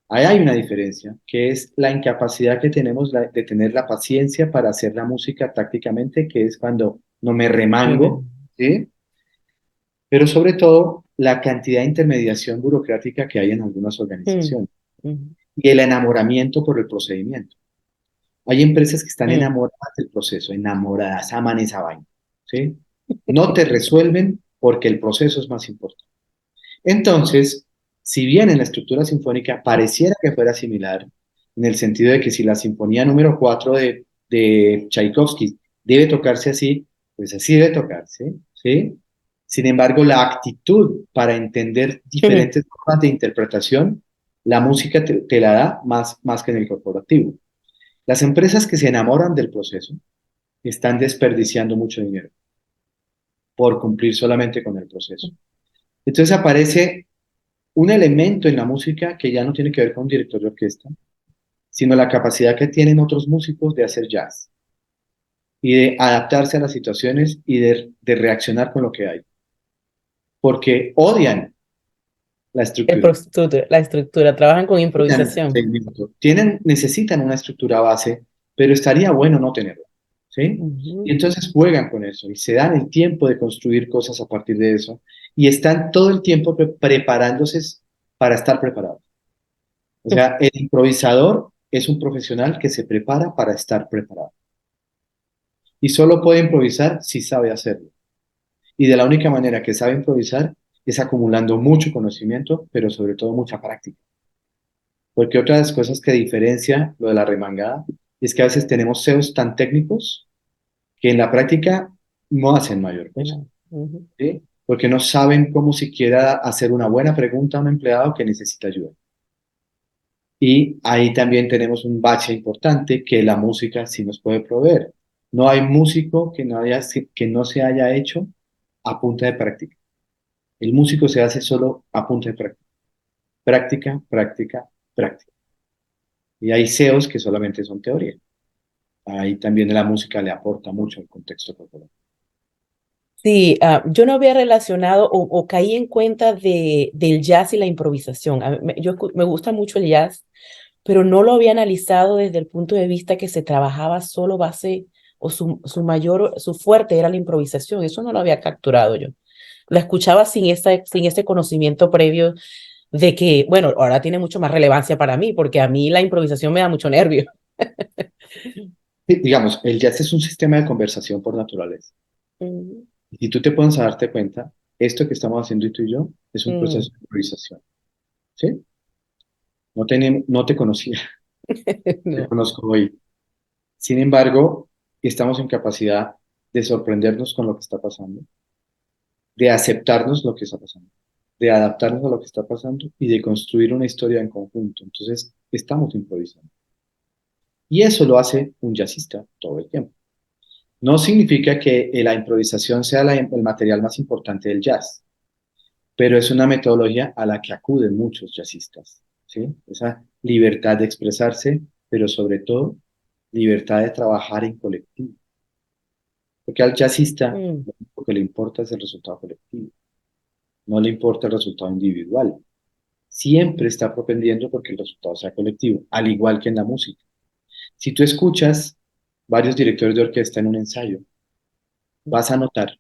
Ahí hay una diferencia, que es la incapacidad que tenemos de tener la paciencia para hacer la música tácticamente, que es cuando no me no remango, me- ¿sí? Pero sobre todo la cantidad de intermediación burocrática que hay en algunas mm, organizaciones mm, y el enamoramiento por el procedimiento. Hay empresas que están mm. enamoradas del proceso, enamoradas, aman esa vaina, ¿sí? No te resuelven porque el proceso es más importante. Entonces, si bien en la estructura sinfónica pareciera que fuera similar, en el sentido de que si la sinfonía número 4 de Tchaikovsky debe tocarse así, pues así debe tocarse, ¿sí? Sin embargo, la actitud para entender diferentes formas de interpretación, la música te la da más que en el corporativo. Las empresas que se enamoran del proceso están desperdiciando mucho dinero por cumplir solamente con el proceso. Entonces aparece un elemento en la música que ya no tiene que ver con un director de orquesta, sino la capacidad que tienen otros músicos de hacer jazz y de adaptarse a las situaciones y de reaccionar con lo que hay, porque odian la estructura, La estructura, trabajan con necesitan improvisación. seguimiento, necesitan una estructura base, pero estaría bueno no tenerla, ¿sí? Y Ujú. entonces juegan con eso y se dan el tiempo de construir cosas a partir de eso y están todo el tiempo preparándose para estar preparados. O sea, el improvisador es un profesional que se prepara para estar preparado. Y solo puede improvisar si sabe hacerlo. Y de la única manera que sabe improvisar es acumulando mucho conocimiento, pero sobre todo mucha práctica. Porque otra de las cosas que diferencia lo de la remangada es que a veces tenemos CEOs tan técnicos que en la práctica no hacen mayor cosa, Bueno, ujú. ¿sí? Porque no saben cómo siquiera hacer una buena pregunta a un empleado que necesita ayuda. Y ahí también tenemos un bache importante que la música sí nos puede proveer. No hay músico que no se haya hecho a punta de práctica. El músico se hace solo a punta de práctica. Práctica, práctica, práctica. Y hay CEOs que solamente son teoría. Ahí también la música le aporta mucho al contexto corporal. Sí, yo no había relacionado o caí en cuenta del jazz y la improvisación. Me gusta mucho el jazz, pero no lo había analizado desde el punto de vista que se trabajaba solo base o su fuerte era la improvisación. Eso no lo había capturado yo. La escuchaba sin ese conocimiento previo de que, bueno, ahora tiene mucho más relevancia para mí, porque a mí la improvisación me da mucho nervio. Digamos, el jazz es un sistema de conversación por naturaleza. Mm, Y si tú te pones a darte cuenta, esto que estamos haciendo tú y yo es un mm, proceso de improvisación. ¿Sí? No te conocía, te no. conozco hoy. Sin embargo, estamos en capacidad de sorprendernos con lo que está pasando, de aceptarnos lo que está pasando, de adaptarnos a lo que está pasando y de construir una historia en conjunto. Entonces, estamos improvisando. Y eso lo hace un jazzista todo el tiempo. No significa que la improvisación sea el material más importante del jazz, pero es una metodología a la que acuden muchos jazzistas, ¿sí? Esa libertad de expresarse, pero sobre todo libertad de trabajar en colectivo. Porque al jazzista Mm. lo único que le importa es el resultado colectivo, no le importa el resultado individual. Siempre está propendiendo porque el resultado sea colectivo, al igual que en la música. Si tú escuchas varios directores de orquesta en un ensayo, vas a notar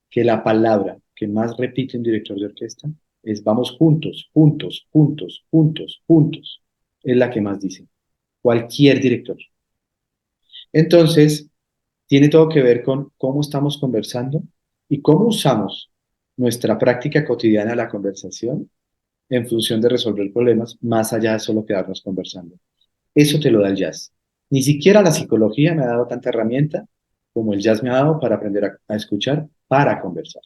que la palabra que más repite un director de orquesta es vamos juntos, juntos, juntos, juntos, juntos. Es la que más dice. Cualquier director. Entonces, tiene todo que ver con cómo estamos conversando y cómo usamos nuestra práctica cotidiana de la conversación en función de resolver problemas, más allá de solo quedarnos conversando. Eso te lo da el jazz. Ni siquiera la psicología me ha dado tanta herramienta como el jazz me ha dado para aprender a escuchar, para conversar.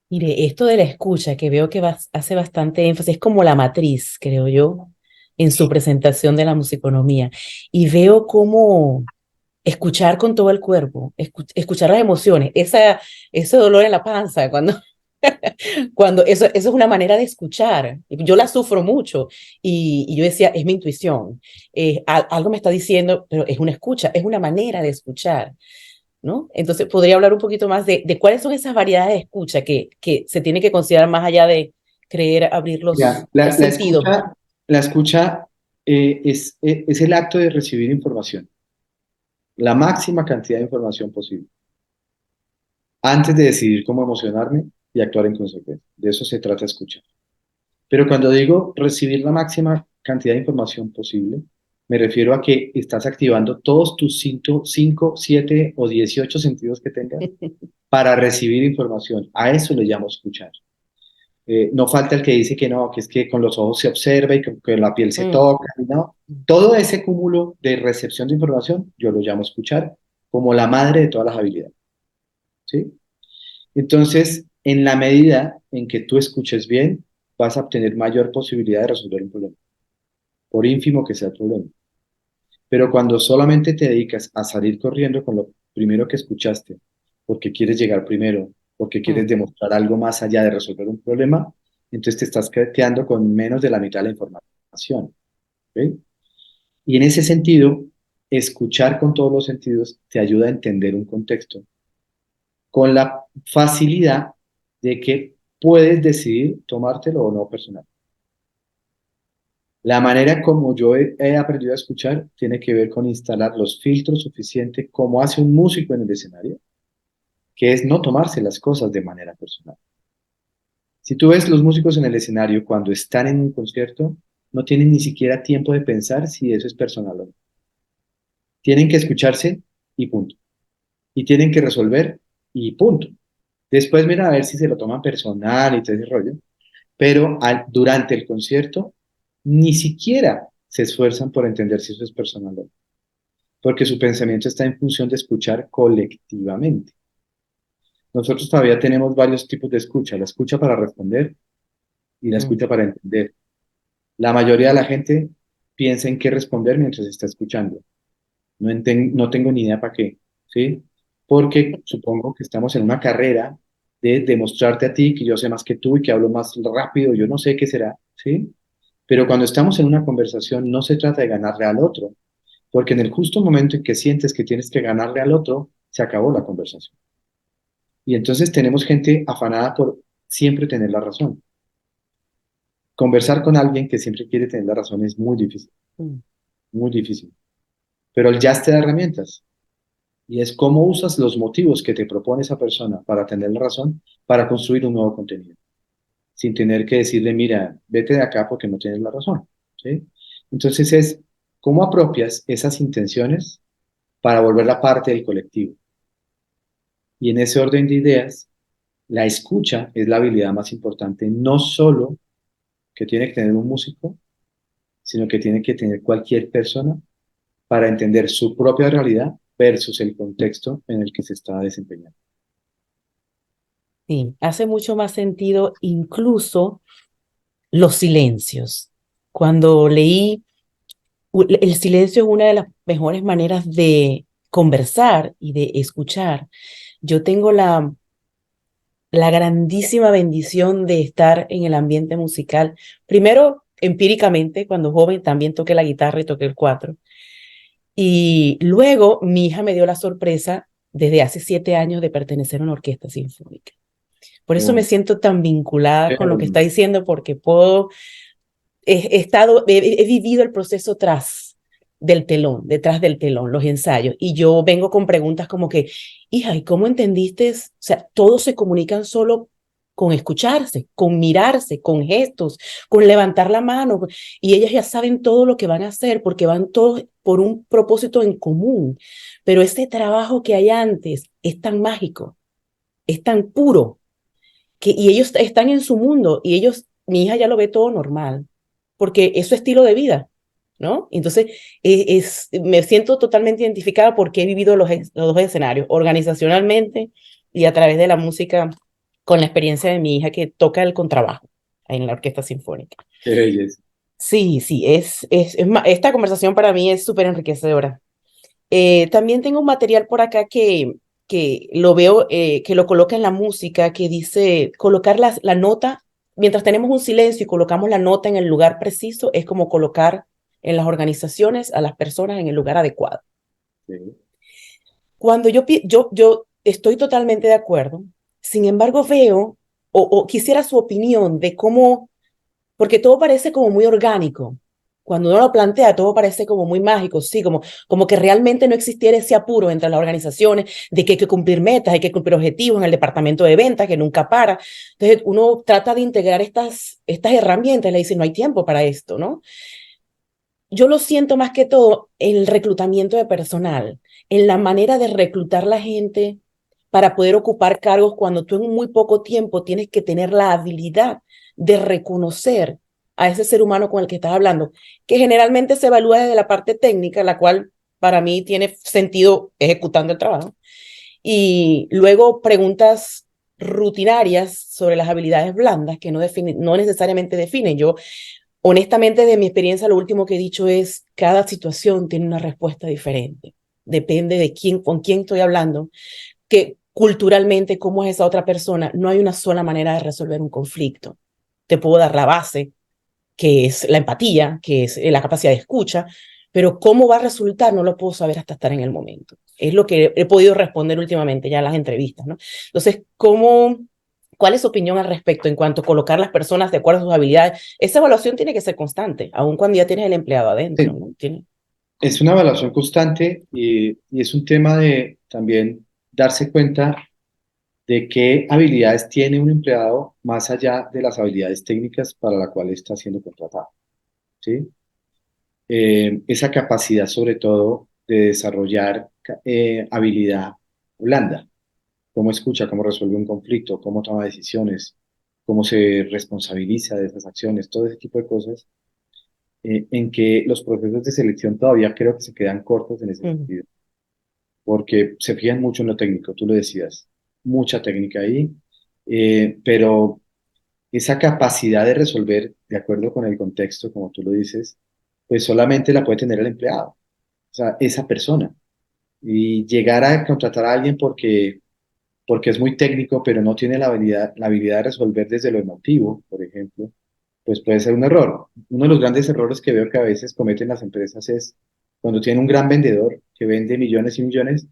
Mire, esto de la escucha, que veo que hace bastante énfasis, es como la matriz, creo yo, en su presentación de la musiconomía. Y veo cómo escuchar con todo el cuerpo, escuchar las emociones, ese dolor en la panza, cuando Cuando eso es una manera de escuchar. Yo la sufro mucho y yo decía, es mi intuición. Algo me está diciendo, pero es una escucha, es una manera de escuchar, ¿no? Entonces, podría hablar un poquito más de cuáles son esas variedades de escucha que se tiene que considerar más allá de creer abrir Mira, el sentido. la escucha es el acto de recibir información, la máxima cantidad de información posible, antes de decidir cómo emocionarme y actuar en consecuencia. De eso se trata escuchar. Pero cuando digo recibir la máxima cantidad de información posible, me refiero a que estás activando todos tus 5, 7 o 18 sentidos que tengas para recibir información. A eso le llamo escuchar. No falta el que dice que no, que es que con los ojos se observa y que la piel se Mm, toca, ¿no? Todo ese cúmulo de recepción de información, yo lo llamo escuchar como la madre de todas las habilidades, ¿sí? Entonces, en la medida en que tú escuches bien, vas a obtener mayor posibilidad de resolver un problema, por ínfimo que sea el problema. Pero cuando solamente te dedicas a salir corriendo con lo primero que escuchaste, porque quieres llegar primero, porque quieres mm, demostrar algo más allá de resolver un problema, entonces te estás quedando con menos de la mitad de la información. ¿Ok? Y en ese sentido, escuchar con todos los sentidos te ayuda a entender un contexto con la facilidad de que puedes decidir tomártelo o no personal. La manera como yo he aprendido a escuchar tiene que ver con instalar los filtros suficientes como hace un músico en el escenario, que es no tomarse las cosas de manera personal. Si tú ves los músicos en el escenario cuando están en un concierto, no tienen ni siquiera tiempo de pensar si eso es personal o no. Tienen que escucharse y punto. Y tienen que resolver y punto. Después mira a ver si se lo toman personal y todo ese rollo, pero durante el concierto ni siquiera se esfuerzan por entender si eso es personal o no, porque su pensamiento está en función de escuchar colectivamente. Nosotros todavía tenemos varios tipos de escucha, la escucha para responder y la mm. escucha para entender. La mayoría de la gente piensa en qué responder mientras está escuchando. No tengo ni idea para qué, ¿sí? Porque supongo que estamos en una carrera de demostrarte a ti que yo sé más que tú y que hablo más rápido, yo no sé qué será, ¿sí? Pero cuando estamos en una conversación no se trata de ganarle al otro, porque en el justo momento en que sientes que tienes que ganarle al otro, se acabó la conversación. Y entonces tenemos gente afanada por siempre tener la razón. Conversar con alguien que siempre quiere tener la razón es muy difícil, Mm. muy difícil. Pero el jazz te da herramientas y es cómo usas los motivos que te propone esa persona para tener la razón para construir un nuevo contenido, sin tener que decirle, mira, vete de acá porque no tienes la razón, ¿sí? Entonces es cómo apropias esas intenciones para volverla parte del colectivo. Y en ese orden de ideas, la escucha es la habilidad más importante, no solo que tiene que tener un músico, sino que tiene que tener cualquier persona para entender su propia realidad versus el contexto en el que se está desempeñando. Sí, hace mucho más sentido incluso los silencios. Cuando leí, el silencio es una de las mejores maneras de conversar y de escuchar. Yo tengo la grandísima bendición de estar en el ambiente musical. Primero, empíricamente, cuando joven también toqué la guitarra y toqué el cuatro. Y luego mi hija me dio la sorpresa desde hace 7 años de pertenecer a una orquesta sinfónica. Por Qué eso me bueno. siento tan vinculada Qué con lo que está bueno. diciendo, porque he vivido el proceso detrás del telón, los ensayos, y yo vengo con preguntas como que, hija, ¿y cómo entendiste? O sea, todos se comunican solo con escucharse, con mirarse, con gestos, con levantar la mano, y ellas ya saben todo lo que van a hacer porque van todos por un propósito en común, pero ese trabajo que hay antes es tan mágico, es tan puro, y ellos están en su mundo y mi hija ya lo ve todo normal, porque es su estilo de vida, ¿no? Entonces, me siento totalmente identificada porque he vivido los dos escenarios, organizacionalmente y a través de la música, con la experiencia de mi hija que toca el contrabajo en la orquesta sinfónica. Qué belleza. Sí, sí, esta conversación para mí es súper enriquecedora. También tengo un material por acá que lo veo, que lo coloca en la música, que dice colocar la nota, mientras tenemos un silencio y colocamos la nota en el lugar preciso, es como colocar en las organizaciones a las personas en el lugar adecuado. Sí. Cuando yo estoy totalmente de acuerdo, sin embargo veo o quisiera su opinión de cómo, porque todo parece como muy orgánico. Cuando uno lo plantea, todo parece como muy mágico, sí, como que realmente no existiera ese apuro entre las organizaciones de que hay que cumplir metas, hay que cumplir objetivos en el departamento de ventas que nunca para. Entonces uno trata de integrar estas herramientas y le dice, no hay tiempo para esto, ¿no? Yo lo siento más que todo en el reclutamiento de personal, en la manera de reclutar la gente para poder ocupar cargos cuando tú en muy poco tiempo tienes que tener la habilidad de reconocer a ese ser humano con el que estás hablando, que generalmente se evalúa desde la parte técnica, la cual para mí tiene sentido ejecutando el trabajo, y luego preguntas rutinarias sobre las habilidades blandas que no necesariamente definen. Yo honestamente, de mi experiencia, lo último que he dicho es, cada situación tiene una respuesta diferente. Depende de con quién estoy hablando, que culturalmente, cómo es esa otra persona. No hay una sola manera de resolver un conflicto. Te puedo dar la base, que es la empatía, que es la capacidad de escucha, pero cómo va a resultar no lo puedo saber hasta estar en el momento. Es lo que he podido responder últimamente ya en las entrevistas, ¿no? Entonces, ¿cuál es su opinión al respecto en cuanto a colocar las personas de acuerdo a sus habilidades? Esa evaluación tiene que ser constante, aun cuando ya tienes el empleado adentro, Sí, ¿no? es una evaluación constante y es un tema de también darse cuenta de qué habilidades tiene un empleado más allá de las habilidades técnicas para la cual está siendo contratado, ¿sí? Esa capacidad sobre todo de desarrollar habilidad blanda, cómo escucha, cómo resuelve un conflicto, cómo toma decisiones, cómo se responsabiliza de esas acciones, todo ese tipo de cosas, en que los procesos de selección todavía creo que se quedan cortos en ese Ujú, sentido, porque se fijan mucho en lo técnico, tú lo decías, mucha técnica ahí, pero esa capacidad de resolver de acuerdo con el contexto, como tú lo dices, pues solamente la puede tener el empleado, o sea, esa persona. Y llegar a contratar a alguien porque es muy técnico, pero no tiene la habilidad de resolver desde lo emotivo, por ejemplo, pues puede ser un error. Uno de los grandes errores que veo que a veces cometen las empresas es cuando tienen un gran vendedor que vende millones y millones,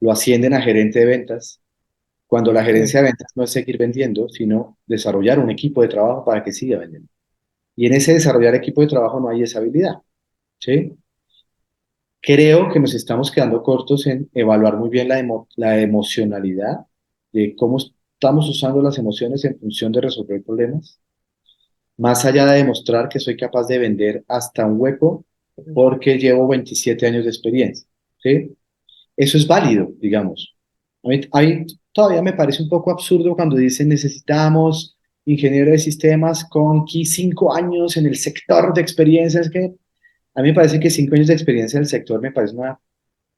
lo ascienden a gerente de ventas, cuando la ujú, gerencia de ventas no es seguir vendiendo, sino desarrollar un equipo de trabajo para que siga vendiendo. Y en ese desarrollar equipo de trabajo no hay esa habilidad, ¿sí? Creo que nos estamos quedando cortos en evaluar muy bien la emocionalidad de cómo estamos usando las emociones en función de resolver problemas, más allá de demostrar que soy capaz de vender hasta un hueco ujú, porque llevo 27 años de experiencia, ¿sí? Eso es válido, digamos. A mí todavía me parece un poco absurdo cuando dicen necesitamos ingeniero de sistemas con 5 años en el sector de experiencia. Es que a mí me parece que 5 años de experiencia en el sector me parece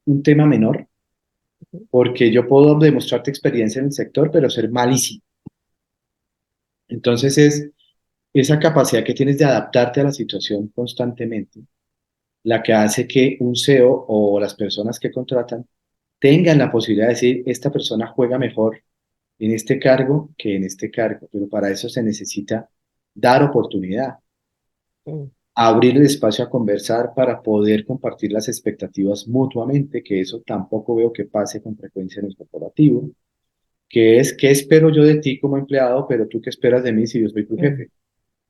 un tema menor, ujú, porque yo puedo demostrarte experiencia en el sector, pero ser malísimo. Entonces es esa capacidad que tienes de adaptarte a la situación constantemente la que hace que un CEO o las personas que contratan tengan la posibilidad de decir, esta persona juega mejor en este cargo que en este cargo, pero para eso se necesita dar oportunidad, ujú, abrir el espacio a conversar para poder compartir las expectativas mutuamente, que eso tampoco veo que pase con frecuencia en el corporativo, que es qué espero yo de ti como empleado, pero tú qué esperas de mí si yo soy tu ujú, jefe,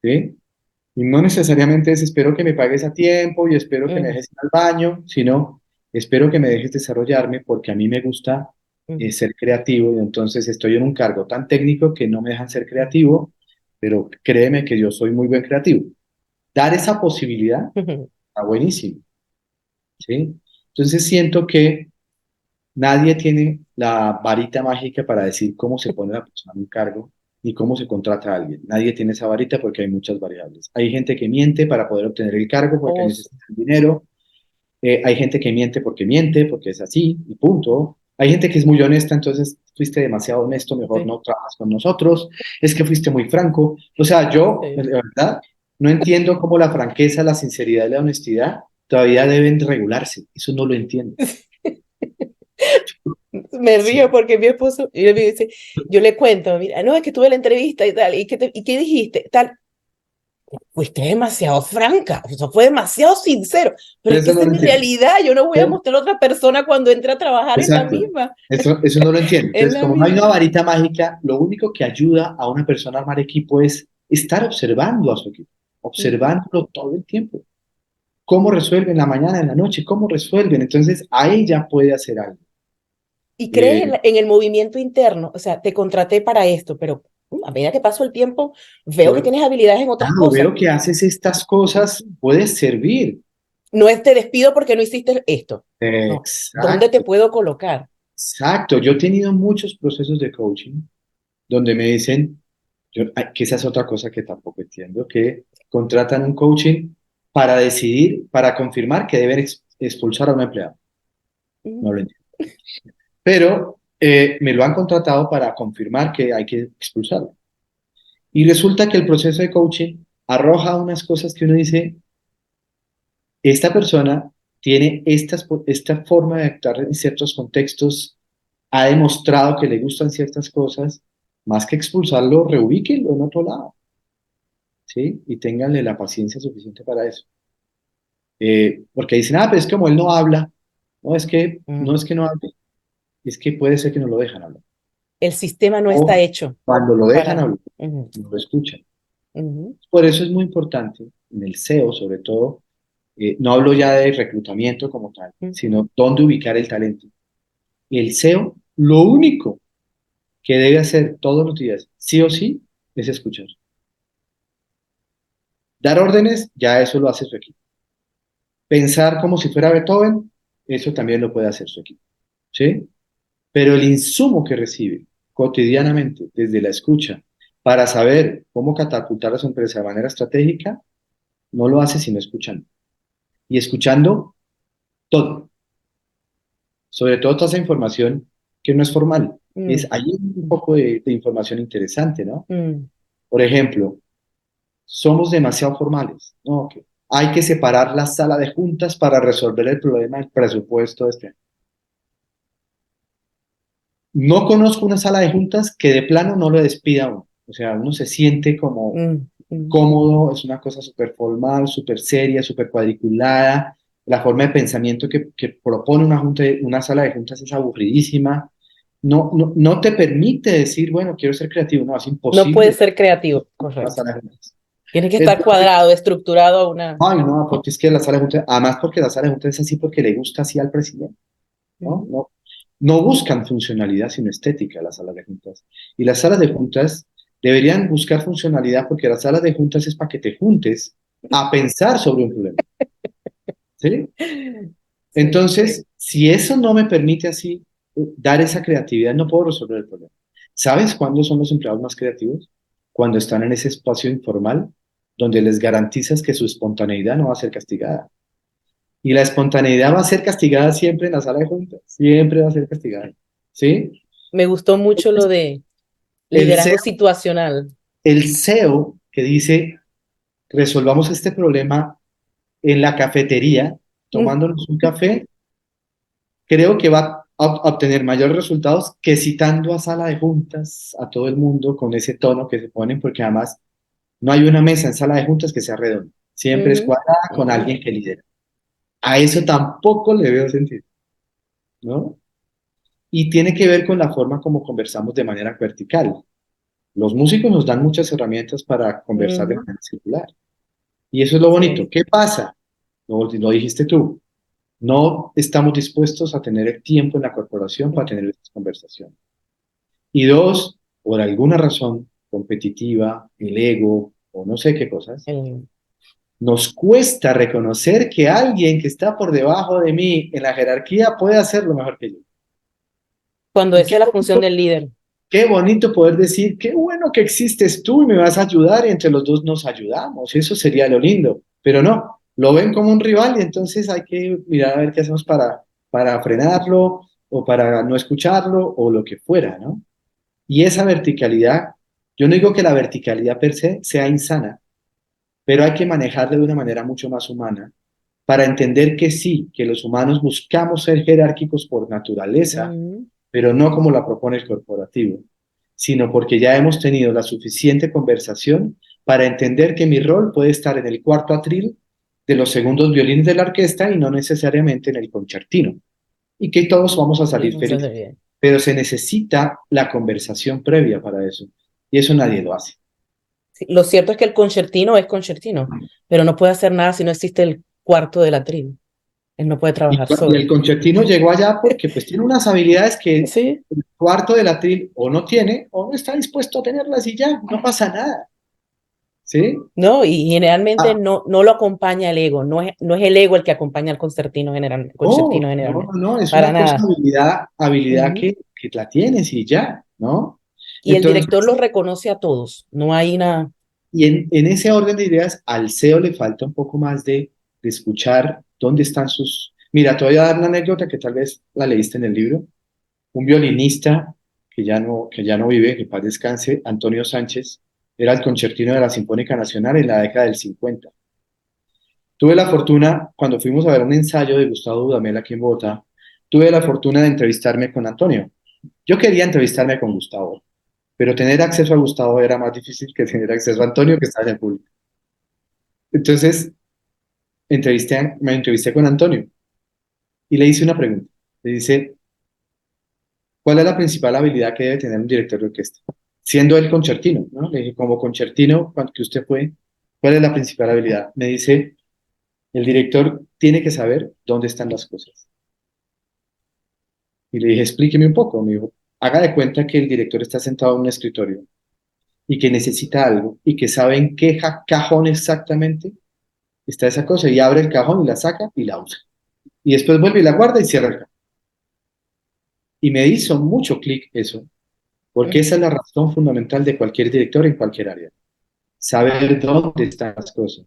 ¿sí? Y no necesariamente es espero que me pagues a tiempo y espero que me ujú, dejes ir al baño, sino espero que me dejes desarrollarme porque a mí me gusta ujú, ser creativo y entonces estoy en un cargo tan técnico que no me dejan ser creativo, pero créeme que yo soy muy buen creativo. Dar esa posibilidad ujú, está buenísimo, ¿sí? Entonces siento que nadie tiene la varita mágica para decir cómo se pone la persona en un cargo ni cómo se contrata a alguien. Nadie tiene esa varita porque hay muchas variables. Hay gente que miente para poder obtener el cargo porque os- necesita el dinero. Hay gente que miente porque es así y punto. Hay gente que es muy honesta, entonces fuiste demasiado honesto, mejor sí, no trabajas con nosotros. Es que fuiste muy franco. O sea, yo, de sí. verdad, no entiendo cómo la franqueza, la sinceridad y la honestidad todavía deben regularse. Eso no lo entiendo. Me río Sí, porque mi esposo, y él me dice, yo le cuento, mira, no, es que tuve la entrevista y tal, ¿y qué dijiste? Tal, fuiste demasiado franca, eso fue demasiado sincero, pero pero es que eso esa no es lo mi entiende. realidad, yo no voy a Pero- mostrar a otra persona cuando entre a trabajar en la exacto, misma, eso no lo entiende. en Entonces, la como no hay una misma. varita mágica, lo único que ayuda a una persona a armar equipo es estar observando a su equipo, Ujú. observándolo todo el tiempo. Cómo resuelven la mañana, en la noche, cómo resuelven. Entonces, a ella puede hacer algo. Y crees Eh, en el movimiento interno, o sea, te contraté para esto, pero a medida que pasó el tiempo, veo que yo, tienes habilidades en otras claro, cosas. veo que haces estas cosas, puedes servir. No es te despido porque no hiciste esto. No, ¿dónde te Exacto, puedo colocar? exacto. Yo he tenido muchos procesos de coaching donde me dicen, que esa es otra cosa que tampoco entiendo, que contratan un coaching para decidir, para confirmar que deben expulsar a un empleado. No Mm, lo entiendo. Pero me lo han contratado para confirmar que hay que expulsarlo. Y resulta que el proceso de coaching arroja unas cosas que uno dice, esta persona tiene esta forma de actuar en ciertos contextos, ha demostrado que le gustan ciertas cosas, más que expulsarlo, reubíquenlo en otro lado, ¿sí? Y ténganle la paciencia suficiente para eso. Porque dicen, pero es como él no habla, no mm. es que no hable, es que puede ser que no lo dejan hablar. El sistema no está O hecho cuando lo dejan para... hablar, Ujú, no lo escuchan. ujú, Por eso es muy importante, en el SEO sobre todo, no hablo ya de reclutamiento como tal, ujú, sino dónde ubicar el talento. El SEO, lo único que debe hacer todos los días, sí o sí, es escuchar. Dar órdenes, ya eso lo hace su equipo. Pensar como si fuera Beethoven, eso también lo puede hacer su equipo. ¿Sí? Pero el insumo que recibe cotidianamente desde la escucha para saber cómo catapultar a su empresa de manera estratégica, no lo hace sino escuchando. Y escuchando todo, sobre todo toda esa información que no es formal. mm, Hay un poco de información interesante, ¿no? mm, Por ejemplo, somos demasiado formales, ¿no? Que hay que separar la sala de juntas para resolver el problema del presupuesto este año. No conozco una sala de juntas que de plano no lo despida a uno. O sea, uno se siente como mm, mm. cómodo, es una cosa súper formal, súper seria, súper cuadriculada. La forma de pensamiento que propone una sala de juntas es aburridísima. No te permite decir, bueno, quiero ser creativo. No, es No puede imposible ser creativo, una correcto. sala de juntas. Tiene que estar Entonces, cuadrado, estructurado a una... ay, no, porque es que la sala de juntas, además porque la sala de juntas es así porque le gusta así al presidente, ¿no? Ujú. No buscan funcionalidad, sino estética las salas de juntas. Y las salas de juntas deberían buscar funcionalidad porque las salas de juntas es para que te juntes a pensar sobre un problema, ¿sí? Sí. Entonces, si eso no me permite así dar esa creatividad, no puedo resolver el problema. ¿Sabes cuándo son los empleados más creativos? Cuando están en ese espacio informal donde les garantizas que su espontaneidad no va a ser castigada. Y la espontaneidad va a ser castigada siempre en la sala de juntas, siempre va a ser castigada, ¿sí? Me gustó mucho lo de El liderazgo SEO, situacional. el SEO que dice, resolvamos este problema en la cafetería, Mm, tomándonos un café, creo que va a obtener mayores resultados que citando a sala de juntas a todo el mundo con ese tono que se ponen, porque además no hay una mesa en sala de juntas que sea redonda, siempre es ujú, cuadrada con ujú, alguien que lidera. A eso tampoco le veo sentido, ¿no? Y tiene que ver con la forma como conversamos de manera vertical. Los músicos nos dan muchas herramientas para conversar de ujú. manera circular. Y eso es lo bonito. Sí. ¿Qué pasa? Lo dijiste tú. No estamos dispuestos a tener el tiempo en la corporación para Mm, tener estas conversaciones. Y dos, por alguna razón competitiva, el ego o no sé qué cosas, el- nos cuesta reconocer que alguien que está por debajo de mí en la jerarquía puede hacerlo mejor que yo. Cuando Y esa es la función del líder. qué bonito poder decir, qué bueno que existes tú y me vas a ayudar y entre los dos nos ayudamos. Eso sería lo lindo. Pero no, lo ven como un rival y entonces hay que mirar a ver qué hacemos para frenarlo o para no escucharlo o lo que fuera, ¿no? Y esa verticalidad, yo no digo que la verticalidad per se sea insana, pero hay que manejarla de una manera mucho más humana para entender que sí, que los humanos buscamos ser jerárquicos por naturaleza, Ujú. pero no como la propone el corporativo, sino porque ya hemos tenido la suficiente conversación para entender que mi rol puede estar en el cuarto atril de los segundos violines de la orquesta y no necesariamente en el concertino, y que todos vamos a Sí, salir no se hace felices. bien. Pero se necesita la conversación previa para eso, y eso nadie lo hace. Sí, lo cierto es que el concertino es concertino, pero no puede hacer nada si no existe el cuarto del atril. Él no puede Y, trabajar y el solo. concertino llegó allá porque pues tiene unas habilidades que Sí, el cuarto del atril o no tiene o no está dispuesto a tenerlas y ya, no pasa nada, ¿sí? no, y generalmente Ah, no lo acompaña el ego, no es el ego el que acompaña al no, concertino no, generalmente, no, es para una cosa nada. habilidad Ujú. que la tienes y ya, ¿no? Y el director Entonces, los reconoce a todos, no hay una... y en ese orden de ideas, al CEO le falta un poco más de escuchar dónde están sus... Mira, te voy a dar una anécdota que tal vez la leíste en el libro. Un violinista que ya no vive, que paz descanse, Antonio Sánchez, era el concertino de la Sinfónica Nacional en la década del 50. Tuve la fortuna, cuando fuimos a ver un ensayo de Gustavo Dudamel aquí en Bogotá, tuve la fortuna de entrevistarme con Antonio. Yo quería entrevistarme con Gustavo, pero tener acceso a Gustavo era más difícil que tener acceso a Antonio, que está en el público. Entonces, me entrevisté con Antonio y le hice una pregunta. Le dice, ¿cuál es la principal habilidad que debe tener un director de orquesta? Siendo él concertino, ¿no? Le dije, como concertino, cuando que usted fue, ¿cuál es la principal habilidad? Me dice, el director tiene que saber dónde están las cosas. Y le dije, explíqueme un poco. Me dijo, haga de cuenta que el director está sentado en un escritorio y que necesita algo y que sabe en qué cajón exactamente está esa cosa y abre el cajón y la saca y la usa. Y después vuelve y la guarda y cierra el cajón. Y me hizo mucho clic eso, porque esa es la razón fundamental de cualquier director en cualquier área. Saber dónde están las cosas.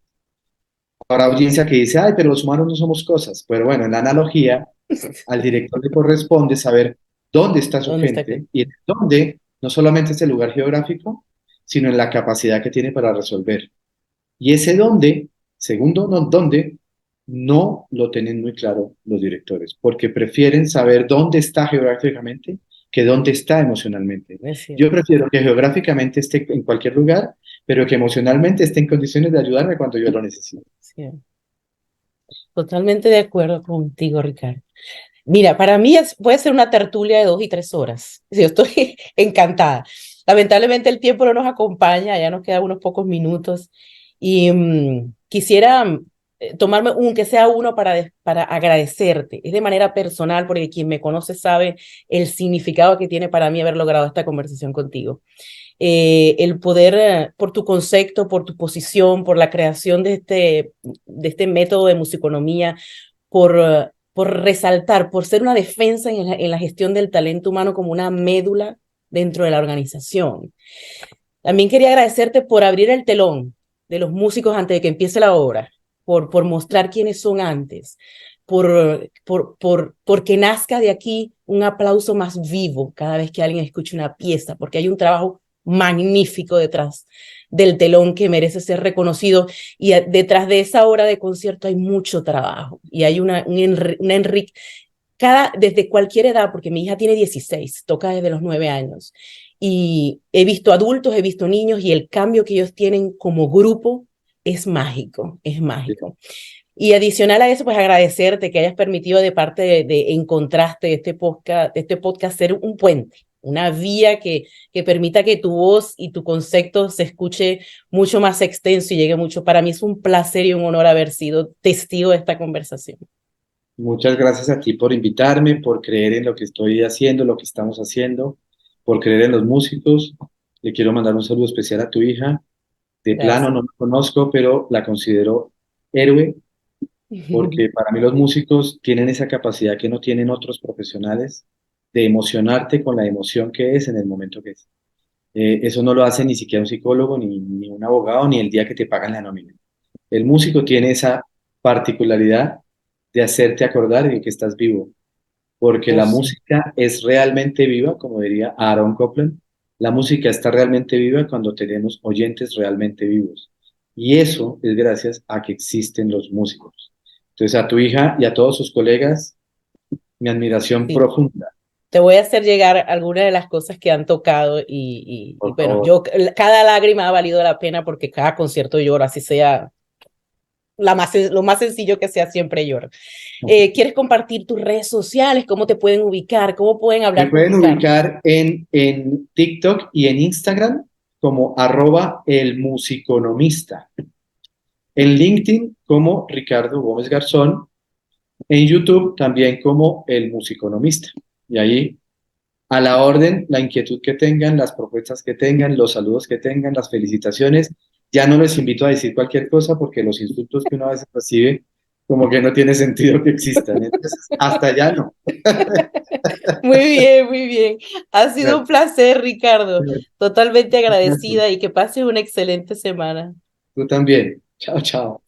Habrá audiencia que dice, ay, pero los humanos no somos cosas. Pero bueno, en la analogía, al director le corresponde saber dónde está su ¿Dónde está gente qué? y en dónde no solamente es el lugar geográfico, sino en la capacidad que tiene para resolver. Y ese dónde, segundo no, dónde, no lo tienen muy claro los directores, porque prefieren saber dónde está geográficamente que dónde está emocionalmente. Es Yo cierto, prefiero que geográficamente esté en cualquier lugar, pero que emocionalmente esté en condiciones de ayudarme cuando yo lo necesito. sí. Totalmente de acuerdo contigo, Ricardo. Mira, para mí puede ser una tertulia de 2 y 3 horas. Yo estoy encantada. Lamentablemente el tiempo no nos acompaña, ya nos quedan unos pocos minutos y quisiera tomarme que sea uno para agradecerte. Es de manera personal porque quien me conoce sabe el significado que tiene para mí haber logrado esta conversación contigo. El poder, por tu concepto, por tu posición, por la creación de este método de musiconomía, por resaltar, por ser una defensa en la gestión del talento humano como una médula dentro de la organización. También quería agradecerte por abrir el telón de los músicos antes de que empiece la obra, por mostrar quiénes son antes, porque nazca de aquí un aplauso más vivo cada vez que alguien escuche una pieza, porque hay un trabajo magnífico detrás del telón que merece ser reconocido y detrás de esa hora de concierto hay mucho trabajo y hay una desde cualquier edad, porque mi hija tiene 16, toca desde los 9 años, y he visto adultos, he visto niños, y el cambio que ellos tienen como grupo es mágico, es mágico. Y adicional a eso, pues agradecerte que hayas permitido de parte En Contraste, este podcast ser un puente, una vía que permita que tu voz y tu concepto se escuche mucho más extenso y llegue mucho. Para mí es un placer y un honor haber sido testigo de esta conversación. Muchas gracias a ti por invitarme, por creer en lo que estoy haciendo, lo que estamos haciendo, por creer en los músicos. Le quiero mandar un saludo especial a tu hija. De plano Gracias. no la conozco, pero la considero héroe porque para mí los músicos tienen esa capacidad que no tienen otros profesionales de emocionarte con la emoción que es en el momento que es. Eso no lo hace ni siquiera un psicólogo, ni un abogado, ni el día que te pagan la nómina. El músico tiene esa particularidad de hacerte acordar de que estás vivo, porque Oh, la sí. música es realmente viva, como diría Aaron Copland. La música está realmente viva cuando tenemos oyentes realmente vivos. Y eso es gracias a que existen los músicos. Entonces, a tu hija y a todos sus colegas, mi admiración Sí. profunda. Te voy a hacer llegar algunas de las cosas que han tocado y Por bueno, favor. cada lágrima ha valido la pena porque cada concierto lloro, así sea lo más sencillo que sea, siempre lloro. ¿Quieres compartir tus redes sociales? ¿Cómo te pueden ubicar? ¿Cómo pueden Me hablar pueden contigo? ubicar en TikTok y en Instagram como @elmusiconomista. En LinkedIn como Ricardo Gómez Garzón. En YouTube también como El Musiconomista. Y ahí a la orden, la inquietud que tengan, las propuestas que tengan, los saludos que tengan, las felicitaciones. Ya no les invito a decir cualquier cosa porque los insultos que uno a veces recibe como que no tiene sentido que existan. Entonces, hasta allá no. Muy bien, muy bien. Ha sido un Gracias. placer, Ricardo. Totalmente Gracias. agradecida y que pases una excelente semana. Tú también. Chao, chao.